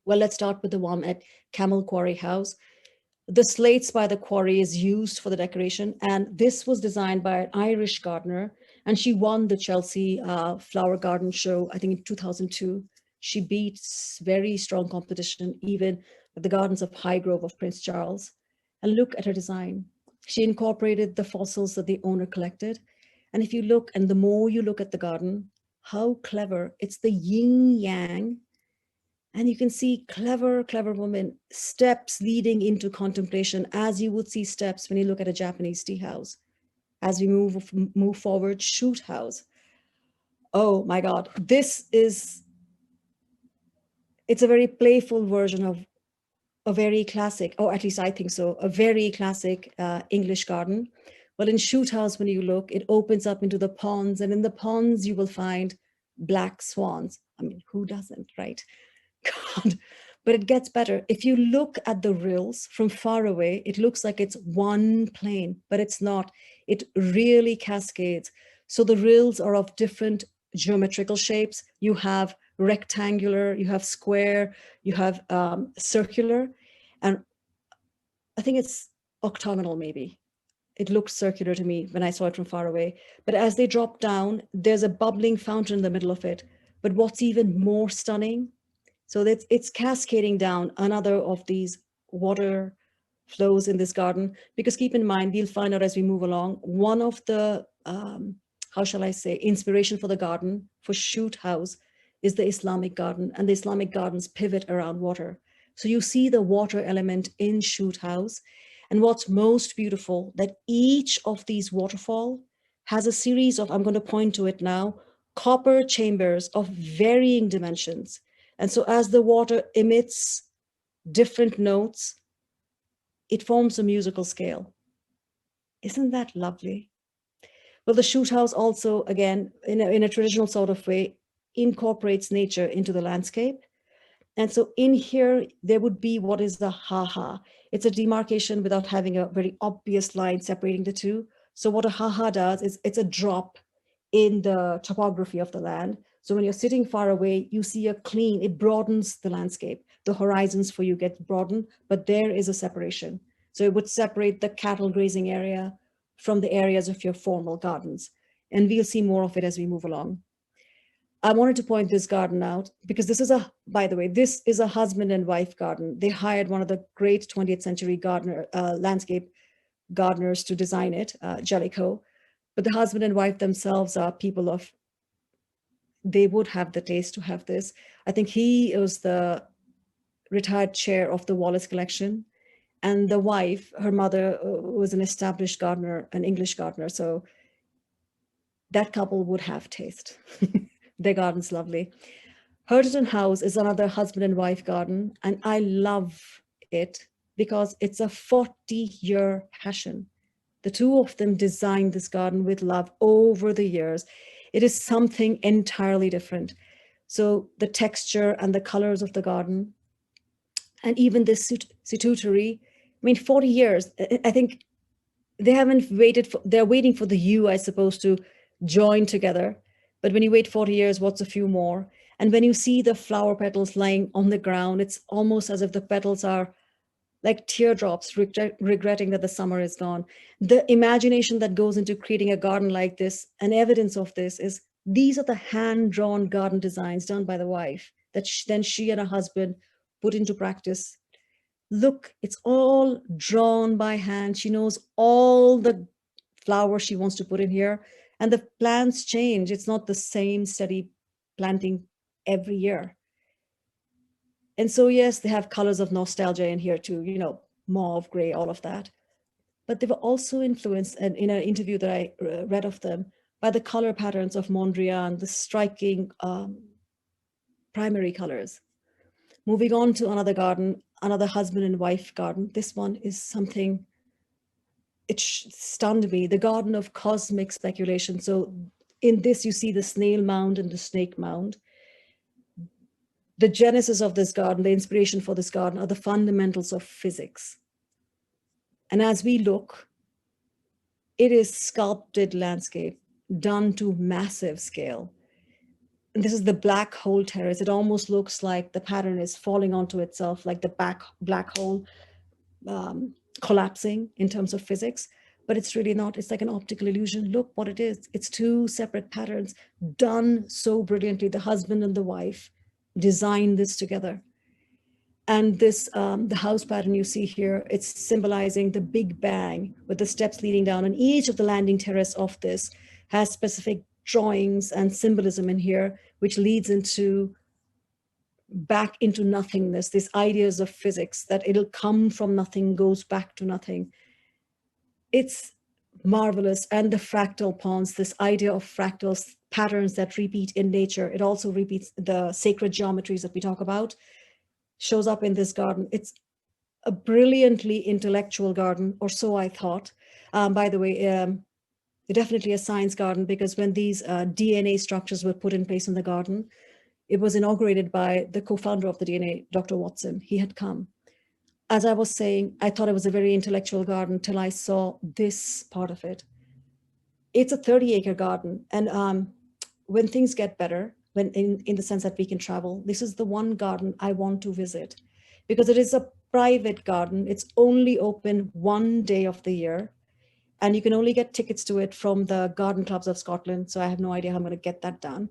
S2: Well, let's start with the one at Camel Quarry House. The slates by the quarry is used for the decoration, and this was designed by an Irish gardener, and she won the Chelsea Flower Garden Show, I think in 2002. She beats very strong competition, even at the gardens of Highgrove of Prince Charles. And look at her design. She incorporated the fossils that the owner collected. And if you look, and the more you look at the garden, how clever. It's the yin yang. And you can see clever, clever women, steps leading into contemplation, as you would see steps when you look at a Japanese tea house. As we move forward, shoot house. Oh my God, it's a very playful version of a very classic, or at least I think so, a very classic English garden. Well, in shoot house, when you look, it opens up into the ponds, and in the ponds you will find black swans. I mean, who doesn't, right? God, but it gets better. If you look at the rills from far away, it looks like it's one plane, but it's not. It really cascades. So the rills are of different geometrical shapes. You have rectangular, you have square, you have circular, and I think it's octagonal maybe. It looked circular to me when I saw it from far away. But as they drop down, there's a bubbling fountain in the middle of it. But what's even more stunning, so that it's cascading down another of these water flows in this garden, because keep in mind, we'll find out as we move along, one of the, how shall I say, inspiration for the garden, for shoot house, is the Islamic garden, and the Islamic gardens pivot around water. So you see the water element in shoot house. And what's most beautiful, that each of these waterfall has a series of, I'm going to point to it now, copper chambers of varying dimensions. And so as the water emits different notes, it forms a musical scale. Isn't that lovely? Well, the shoot house also, again, in a traditional sort of way, incorporates nature into the landscape. And so in here, there would be what is the ha-ha. It's a demarcation without having a very obvious line separating the two. So what a ha-ha does is it's a drop in the topography of the land. So when you're sitting far away, you see it broadens the landscape. The horizons for you get broadened, but there is a separation. So it would separate the cattle grazing area from the areas of your formal gardens. And we'll see more of it as we move along. I wanted to point this garden out because by the way, this is a husband and wife garden. They hired one of the great 20th century landscape gardeners to design it, Jellicoe. But the husband and wife themselves are people they would have the taste to have this. I think he was the retired chair of the Wallace collection. And the wife, her mother was an established gardener, an English gardener. So that couple would have taste. Their garden's lovely. Herderton House is another husband and wife garden. And I love it because it's a 40-year passion. The two of them designed this garden with love over the years. It is something entirely different. So the texture and the colors of the garden, and even this situatory, I mean, 40 years, I think they're waiting for the U, I suppose, to join together. But when you wait 40 years, what's a few more? And when you see the flower petals lying on the ground, it's almost as if the petals are like teardrops, regretting that the summer is gone. The imagination that goes into creating a garden like this, and evidence of this is, these are the hand-drawn garden designs done by the wife that then she and her husband put into practice. Look, it's all drawn by hand. She knows all the flowers she wants to put in here, and the plants change. It's not the same steady planting every year. And so, yes, they have colors of nostalgia in here too, mauve, gray, all of that. But they were also influenced, and in an interview that I read of them, by the color patterns of Mondrian, the striking primary colors. Moving on to another garden, another husband and wife garden. This one is something, it stunned me, the garden of cosmic speculation. So in this, you see the snail mound and the snake mound. The genesis of this garden, the inspiration for this garden are the fundamentals of physics. And as we look, it is sculpted landscape done to massive scale. And this is the black hole terrace. It almost looks like the pattern is falling onto itself, like the black hole collapsing in terms of physics, but it's really not. It's like an optical illusion. Look what it is. It's two separate patterns done so brilliantly. The husband and the wife designed this together. And this, the house pattern you see here, it's symbolizing the Big Bang with the steps leading down. And each of the landing terrace of this has specific drawings and symbolism in here, which leads into back into nothingness, these ideas of physics, that it'll come from nothing, goes back to nothing. It's marvelous. And the fractal ponds, this idea of fractals, patterns that repeat in nature. It also repeats the sacred geometries that we talk about, shows up in this garden. It's a brilliantly intellectual garden, or so I thought. By the way, definitely a science garden, because when these DNA structures were put in place in the garden, it was inaugurated by the co-founder of the DNA, Dr. Watson. He had come. As I was saying, I thought it was a very intellectual garden till I saw this part of it. It's a 30-acre garden. And when things get better, when in the sense that we can travel, this is the one garden I want to visit, because it is a private garden. It's only open one day of the year, and you can only get tickets to it from the Garden Clubs of Scotland. So I have no idea how I'm going to get that done.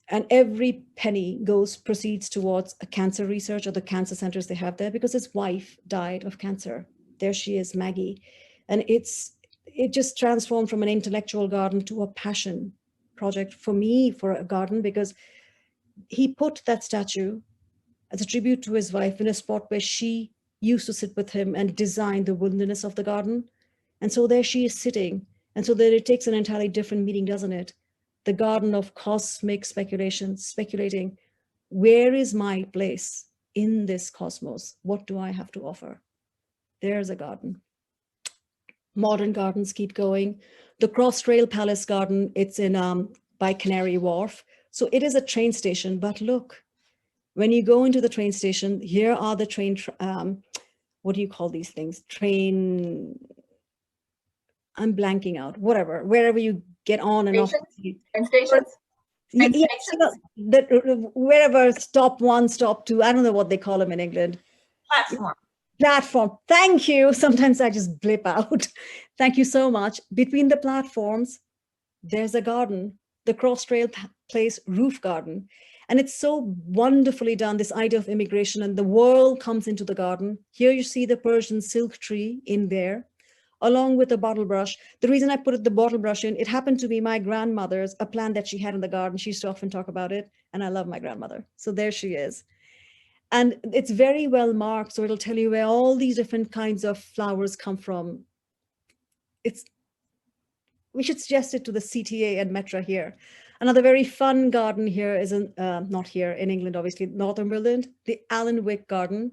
S2: And every penny proceeds towards a cancer research or the cancer centers they have there, because his wife died of cancer. There she is, Maggie. And it just transformed from an intellectual garden to a passion project for me, for a garden, because he put that statue as a tribute to his wife in a spot where she used to sit with him and design the wilderness of the garden. And so there she is sitting. And so that it takes an entirely different meaning, doesn't it? The garden of cosmic speculation, speculating, where is my place in this cosmos? What do I have to offer? There's a garden. Modern gardens keep going. The Crossrail Palace Garden, it's in by Canary Wharf. So it is a train station, but look, when you go into the train station, here are the train, what do you call these things? I'm blanking out, whatever, wherever you get on and off.
S1: Train stations?
S2: Wherever, stop one, stop two, I don't know what they call them in England. Platform. Thank you. Sometimes I just blip out. Thank you so much. Between the platforms, there's a garden, the Crossrail Place roof garden. And it's so wonderfully done, this idea of immigration, and the world comes into the garden. Here you see the Persian silk tree in there, along with a bottle brush. The reason I put the bottle brush in, it happened to be my grandmother's, a plant that she had in the garden. She used to often talk about it, and I love my grandmother. So there she is. And it's very well marked, so it'll tell you where all these different kinds of flowers come from. We should suggest it to the CTA and Metra here. Another very fun garden here is not here in England, obviously, Northumberland, the Alnwick Garden.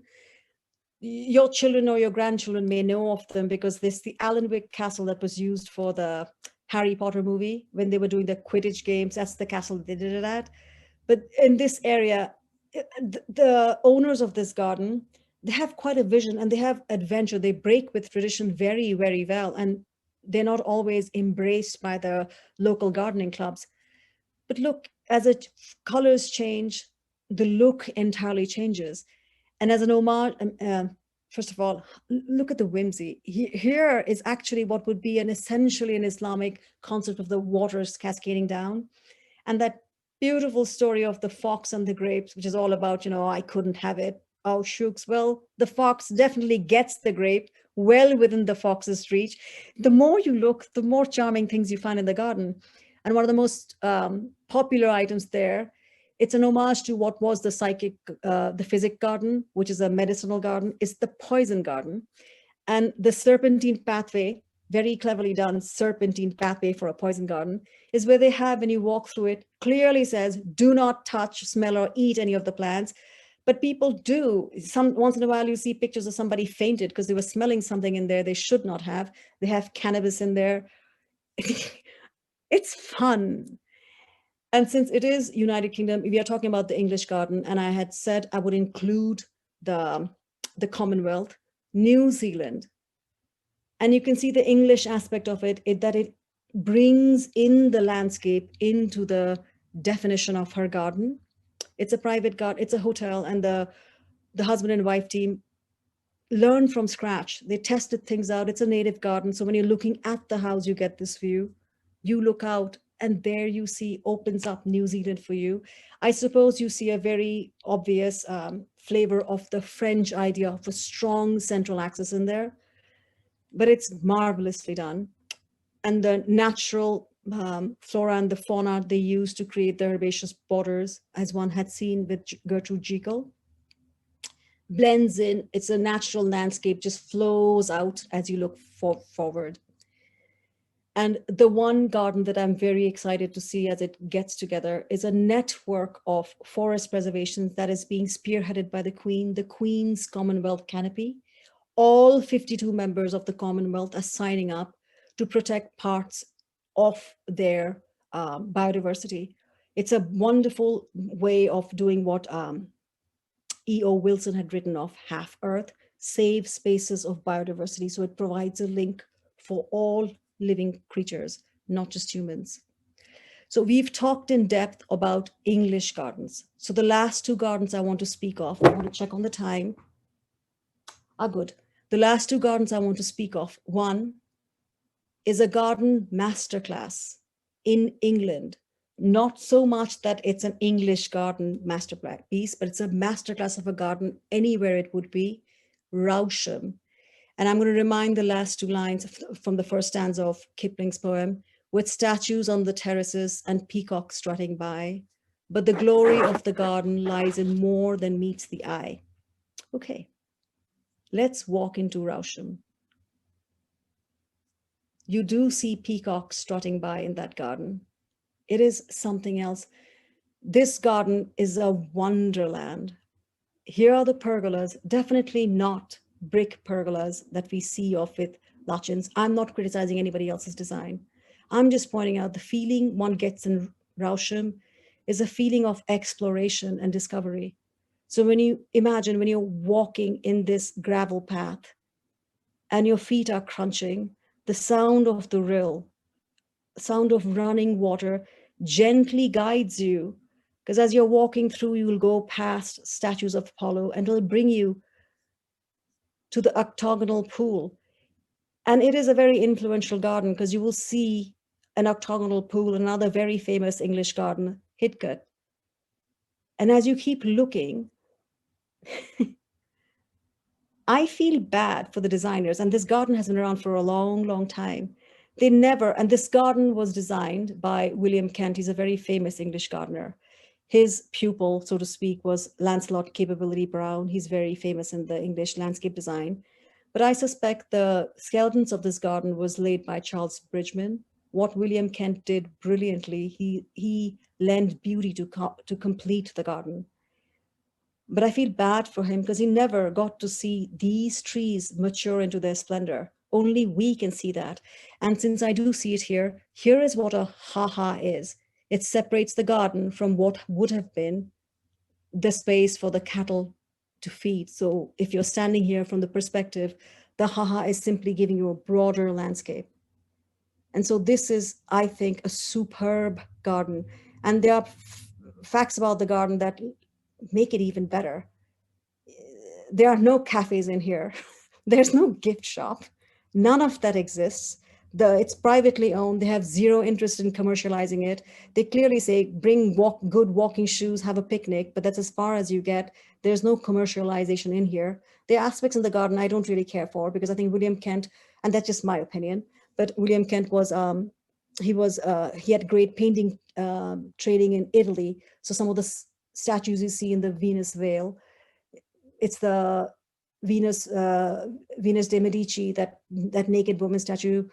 S2: Your children or your grandchildren may know of them, because this the Alnwick Castle that was used for the Harry Potter movie when they were doing the Quidditch games. That's the castle they did it at. But in this area, the owners of this garden, they have quite a vision and they have adventure. They break with tradition very, very well. And they're not always embraced by the local gardening clubs. But look, as colors change, the look entirely changes. And as an homage, first of all, look at the whimsy. Here is actually what would be essentially an Islamic concept of the waters cascading down. And that beautiful story of the fox and the grapes, which is all about, I couldn't have it. Oh, shooks. Well, the fox definitely gets the grape well within the fox's reach. The more you look, the more charming things you find in the garden. And one of the most popular items there, it's an homage to what was the physic garden, which is a medicinal garden, is the poison garden. And the serpentine pathway, very cleverly done serpentine pathway for a poison garden, is where they have, when you walk through it, clearly says, do not touch, smell, or eat any of the plants. But people do. Once in a while, you see pictures of somebody fainted because they were smelling something in there they should not have. They have cannabis in there. It's fun. And since it is United Kingdom, we are talking about the English garden, and I had said I would include the Commonwealth, New Zealand. And you can see the English aspect of it, that it brings in the landscape into the definition of her garden. It's a private garden, it's a hotel, and the husband and wife team learned from scratch. They tested things out. It's a native garden. So when you're looking at the house, you get this view. You look out and there you see opens up New Zealand for you. I suppose you see a very obvious flavor of the French idea of a strong central axis in there, but it's marvelously done. And the natural flora and the fauna they use to create the herbaceous borders, as one had seen with Gertrude Jekyll, blends in. It's a natural landscape, just flows out as you look forward. And the one garden that I'm very excited to see as it gets together is a network of forest preservations that is being spearheaded by the Queen's Commonwealth Canopy. All 52 members of the Commonwealth are signing up to protect parts of their biodiversity. It's a wonderful way of doing what E.O. Wilson had written of Half Earth, save spaces of biodiversity. So it provides a link for all living creatures, not just humans. So we've talked in depth about English gardens. So the last two gardens I want to speak of, I want to check on the time. Good. The last two gardens I want to speak of, one is a garden masterclass in England. Not so much that it's an English garden masterpiece, but it's a masterclass of a garden anywhere it would be, Rousham. And I'm going to remind the last two lines from the first stanza of Kipling's poem, with statues on the terraces and peacocks strutting by, but the glory of the garden lies in more than meets the eye. Okay, let's walk into Rousham. You do see peacocks strutting by in that garden. It is something else. This garden is a wonderland. Here are the pergolas, definitely not brick pergolas that we see of with Lutyens. I'm not criticizing anybody else's design. I'm just pointing out the feeling one gets in Rousham is a feeling of exploration and discovery. So when you imagine when you're walking in this gravel path and your feet are crunching, the sound of the rill, sound of running water gently guides you, because as you're walking through, you will go past statues of Apollo and it'll bring you to the octagonal pool. And it is a very influential garden because you will see an octagonal pool, another very famous English garden, Hidcote. And as you keep looking, I feel bad for the designers, and this garden has been around for a long, long time. They never, and this garden was designed by William Kent. He's a very famous English gardener. His pupil, so to speak, was Lancelot Capability Brown. He's very famous in the English landscape design. But I suspect the skeletons of this garden was laid by Charles Bridgman. What William Kent did brilliantly, he lent beauty to complete the garden. But I feel bad for him because he never got to see these trees mature into their splendor. Only we can see that. And since I do see it here, here is what a ha-ha is. It separates the garden from what would have been the space for the cattle to feed. So if you're standing here from the perspective, the ha-ha is simply giving you a broader landscape. And so this is, I think, a superb garden. And there are facts about the garden that make it even better. There are no cafes in here. There's no gift shop. None of that exists. It's privately owned. They have zero interest in commercializing it. They clearly say, bring good walking shoes, have a picnic, but that's as far as you get. There's no commercialization in here. There are aspects in the garden I don't really care for because I think William Kent, and that's just my opinion, but William Kent was, he had great painting training in Italy. So some of the statues you see in the Venus Veil, it's the Venus de Medici, that naked woman statue.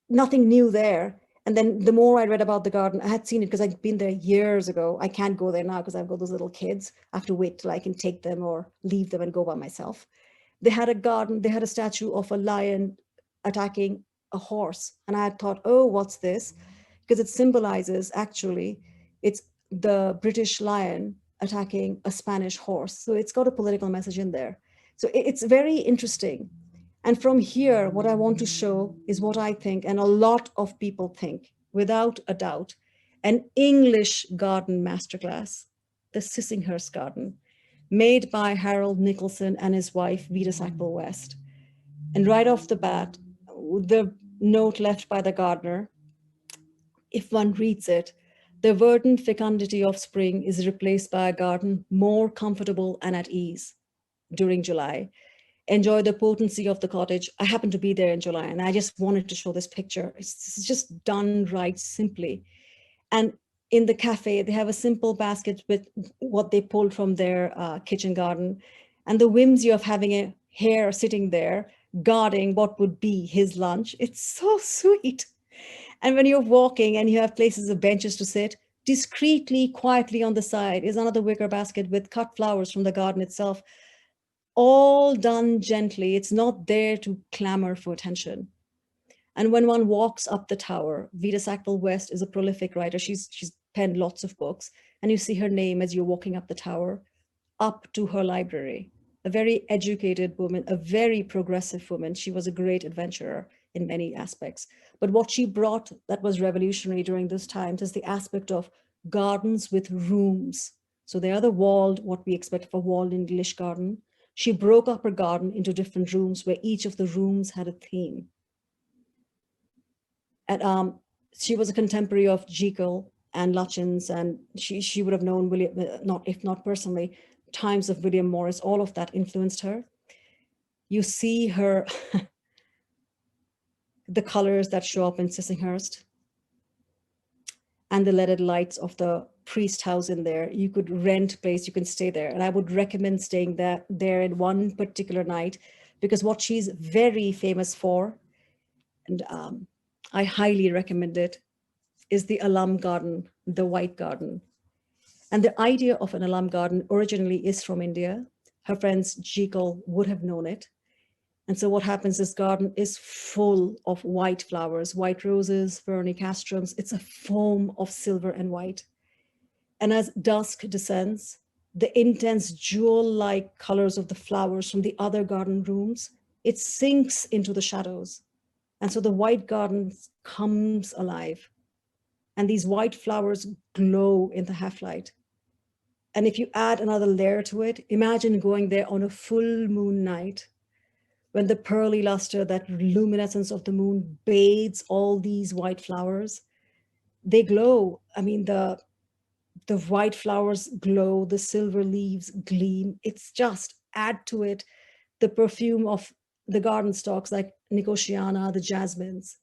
S2: Nothing new there. And then the more I read about the garden, I had seen it because I'd been there years ago. I can't go there now because I've got those little kids. I have to wait till I can take them or leave them and go by myself. They had a garden, they had a statue of a lion attacking a horse. And I had thought, oh, what's this? Because it symbolizes, actually, it's the British lion attacking a Spanish horse. So it's got a political message in there. So it's very interesting. And from here, what I want to show is what I think, and a lot of people think, without a doubt, an English garden masterclass, the Sissinghurst Garden, made by Harold Nicholson and his wife, Vida Sackville West. And right off the bat, the note left by the gardener, if one reads it, the verdant fecundity of spring is replaced by a garden more comfortable and at ease during July. Enjoy the potency of the cottage. I happened to be there in July and I just wanted to show this picture. It's just done right simply. And in the cafe, they have a simple basket with what they pulled from their kitchen garden. And the whimsy of having a hare sitting there guarding what would be his lunch. It's so sweet. And when you're walking and you have places of benches to sit, discreetly, quietly on the side is another wicker basket with cut flowers from the garden itself, all done gently. It's not there to clamor for attention. And when one walks up the tower, Vida Sackville West is a prolific writer. She's penned lots of books, and you see her name as you're walking up the tower, up to her library. A very educated woman, a very progressive woman. She was a great adventurer in many aspects. But what she brought that was revolutionary during those times is the aspect of gardens with rooms. So they are the walled, what we expect of a walled English garden. She broke up her garden into different rooms where each of the rooms had a theme. And she was a contemporary of Jekyll and Lutyens, and she would have known William, if not personally, times of William Morris. All of that influenced her. You see her, the colors that show up in Sissinghurst and the leaded lights of the priest house in there. You could rent a place, you can stay there. And I would recommend staying there in one particular night, because what she's very famous for, and I highly recommend it, is the alum garden, the white garden. And the idea of an alum garden originally is from India. Her friends Jekyll would have known it. And so what happens, this garden is full of white flowers, white roses, ferny castrums. It's a foam of silver and white. And as dusk descends, the intense jewel-like colors of the flowers from the other garden rooms, it sinks into the shadows. And so the white garden comes alive. And these white flowers glow in the half light. And if you add another layer to it, imagine going there on a full moon night when the pearly luster, that luminescence of the moon bathes all these white flowers. They glow. I mean, the white flowers glow, the silver leaves gleam. It's just, add to it the perfume of the garden stalks like Nicotiana, the jasmines.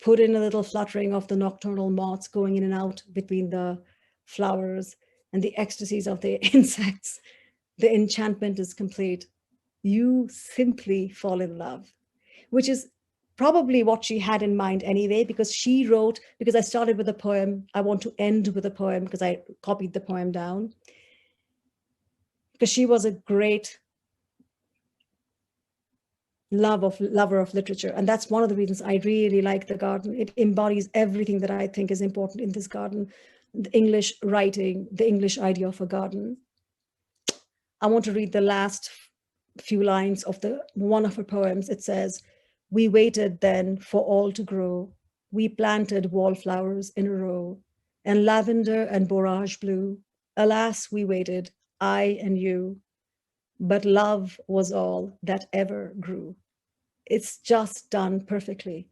S2: Put in a little fluttering of the nocturnal moths going in and out between the flowers and the ecstasies of the insects. The enchantment is complete. You simply fall in love, which is probably what she had in mind anyway, because she wrote, because I started with a poem, I want to end with a poem because I copied the poem down, because she was a great lover of literature. And that's one of the reasons I really like the garden. It embodies everything that I think is important in this garden, the English writing, the English idea of a garden. I want to read the last few lines of one of her poems. It says, "We waited then for all to grow. We planted wallflowers in a row, and lavender and borage blue. Alas, we waited, I and you, but love was all that ever grew." It's just done perfectly.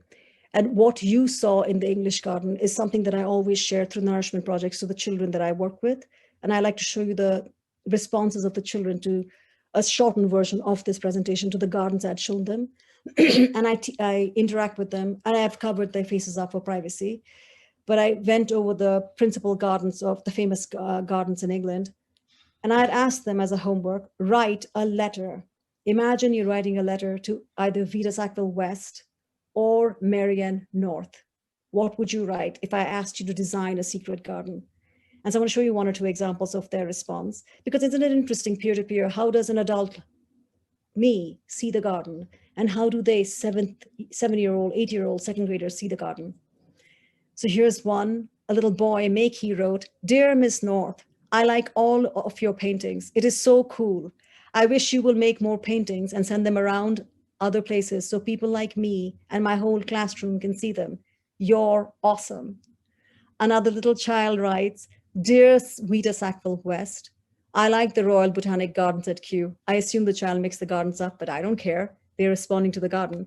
S2: And what you saw in the English garden is something that I always share through nourishment projects to the children that I work with. And I like to show you the responses of the children to a shortened version of this presentation to the gardens I'd shown them. And I interact with them, and I have covered their faces up for privacy. But I went over the principal gardens of the famous gardens in England. And I had asked them as a homework, write a letter. Imagine you're writing a letter to either Vida Sackville West or Marianne North. What would you write if I asked you to design a secret garden? And so I want to show you one or two examples of their response, because isn't it interesting, peer-to-peer, how does an adult me see the garden? And how do they 7-year-old, 8-year-old second graders see the garden? So here's one, a little boy, he wrote, "Dear Miss North, I like all of your paintings. It is so cool. I wish you will make more paintings and send them around other places so people like me and my whole classroom can see them. You're awesome." Another little child writes, "Dear Vita Sackville West, I like the Royal Botanic Gardens at Kew. I assume the child makes the gardens up, but I don't care. They're responding to the garden.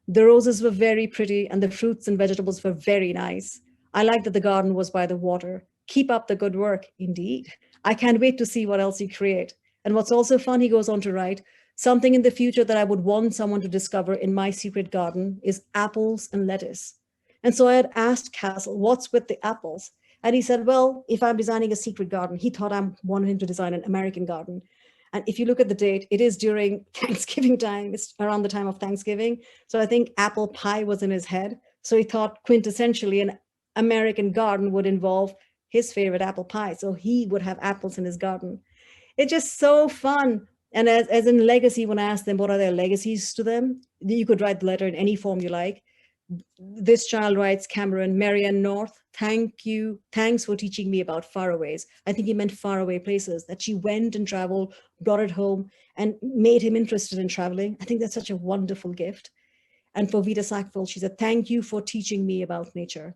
S2: The roses were very pretty and the fruits and vegetables were very nice. I like that the garden was by the water. Keep up the good work." Indeed. "I can't wait to see what else you create." And what's also fun, he goes on to write, "Something in the future that I would want someone to discover in my secret garden is apples and lettuce." And so I had asked Castle, what's with the apples? And he said, well, if I'm designing a secret garden, he thought I wanted him to design an American garden. And if you look at the date, it is during Thanksgiving time. It's around the time of Thanksgiving. So I think apple pie was in his head. So he thought quintessentially an American garden would involve his favorite apple pie. So he would have apples in his garden. It's just so fun. And as in legacy, when I asked them what are their legacies to them, you could write the letter in any form you like. This child writes, Cameron, "Marianne North, thank you. Thanks for teaching me about faraways." I think he meant faraway places, that she went and traveled, brought it home and made him interested in traveling. I think that's such a wonderful gift. And for Vita Sackville, she said, "Thank you for teaching me about nature."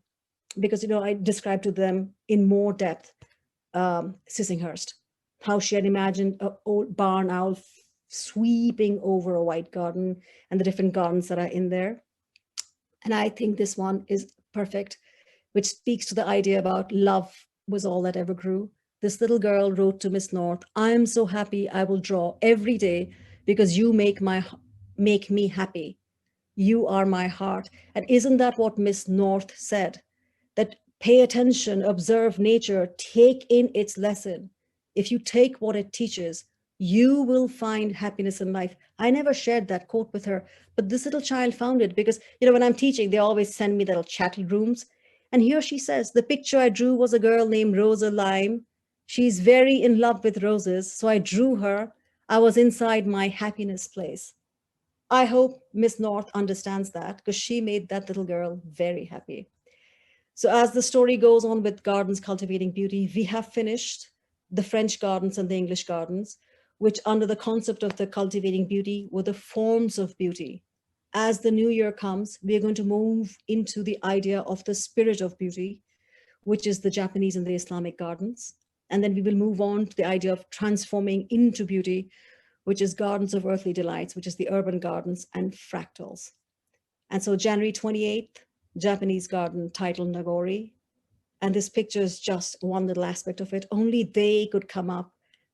S2: Because, I described to them in more depth Sissinghurst, how she had imagined an old barn owl sweeping over a white garden and the different gardens that are in there. And I think this one is perfect, which speaks to the idea about love was all that ever grew. This little girl wrote to Miss North, "I am so happy I will draw every day because you make me happy. You are my heart." And isn't that what Miss North said? That pay attention, observe nature, take in its lesson. If you take what it teaches, you will find happiness in life. I never shared that quote with her, but this little child found it because, when I'm teaching, they always send me little chattel rooms. And here she says, "The picture I drew was a girl named Rosa Lime. She's very in love with roses. So I drew her. I was inside my happiness place." I hope Miss North understands that because she made that little girl very happy. So as the story goes on with Gardens Cultivating Beauty, we have finished the French gardens and the English gardens, which under the concept of the cultivating beauty were the forms of beauty. As the new year comes, we are going to move into the idea of the spirit of beauty, which is the Japanese and the Islamic gardens. And then we will move on to the idea of transforming into beauty, which is Gardens of Earthly Delights, which is the urban gardens and fractals. And so January 28th, Japanese garden titled Nagori. And this picture is just one little aspect of it. Only they could come up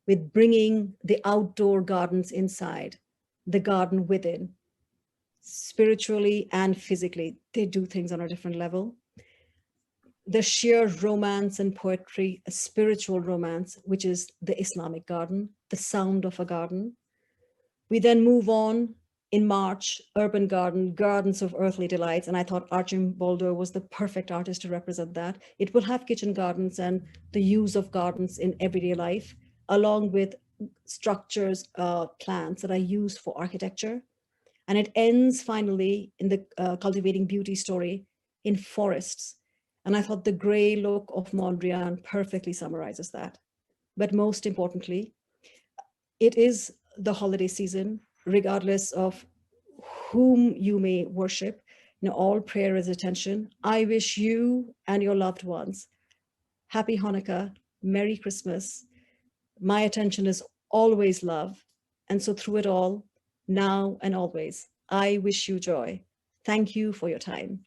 S2: with bringing the outdoor gardens inside, the garden within. Spiritually and physically, they do things on a different level. The sheer romance and poetry, a spiritual romance, which is the Islamic garden, the sound of a garden. We then move on in March, Urban Garden, Gardens of Earthly Delights. And I thought Archimboldo was the perfect artist to represent that. It will have kitchen gardens and the use of gardens in everyday life, along with structures, plants that are used for architecture. And it ends finally in the Cultivating Beauty story in forests. And I thought the gray look of Mondrian perfectly summarizes that. But most importantly, it is the holiday season, regardless of whom you may worship. All prayer is attention. I wish you and your loved ones Happy Hanukkah, Merry Christmas. My attention is always love. And so through it all, now and always, I wish you joy. Thank you for your time.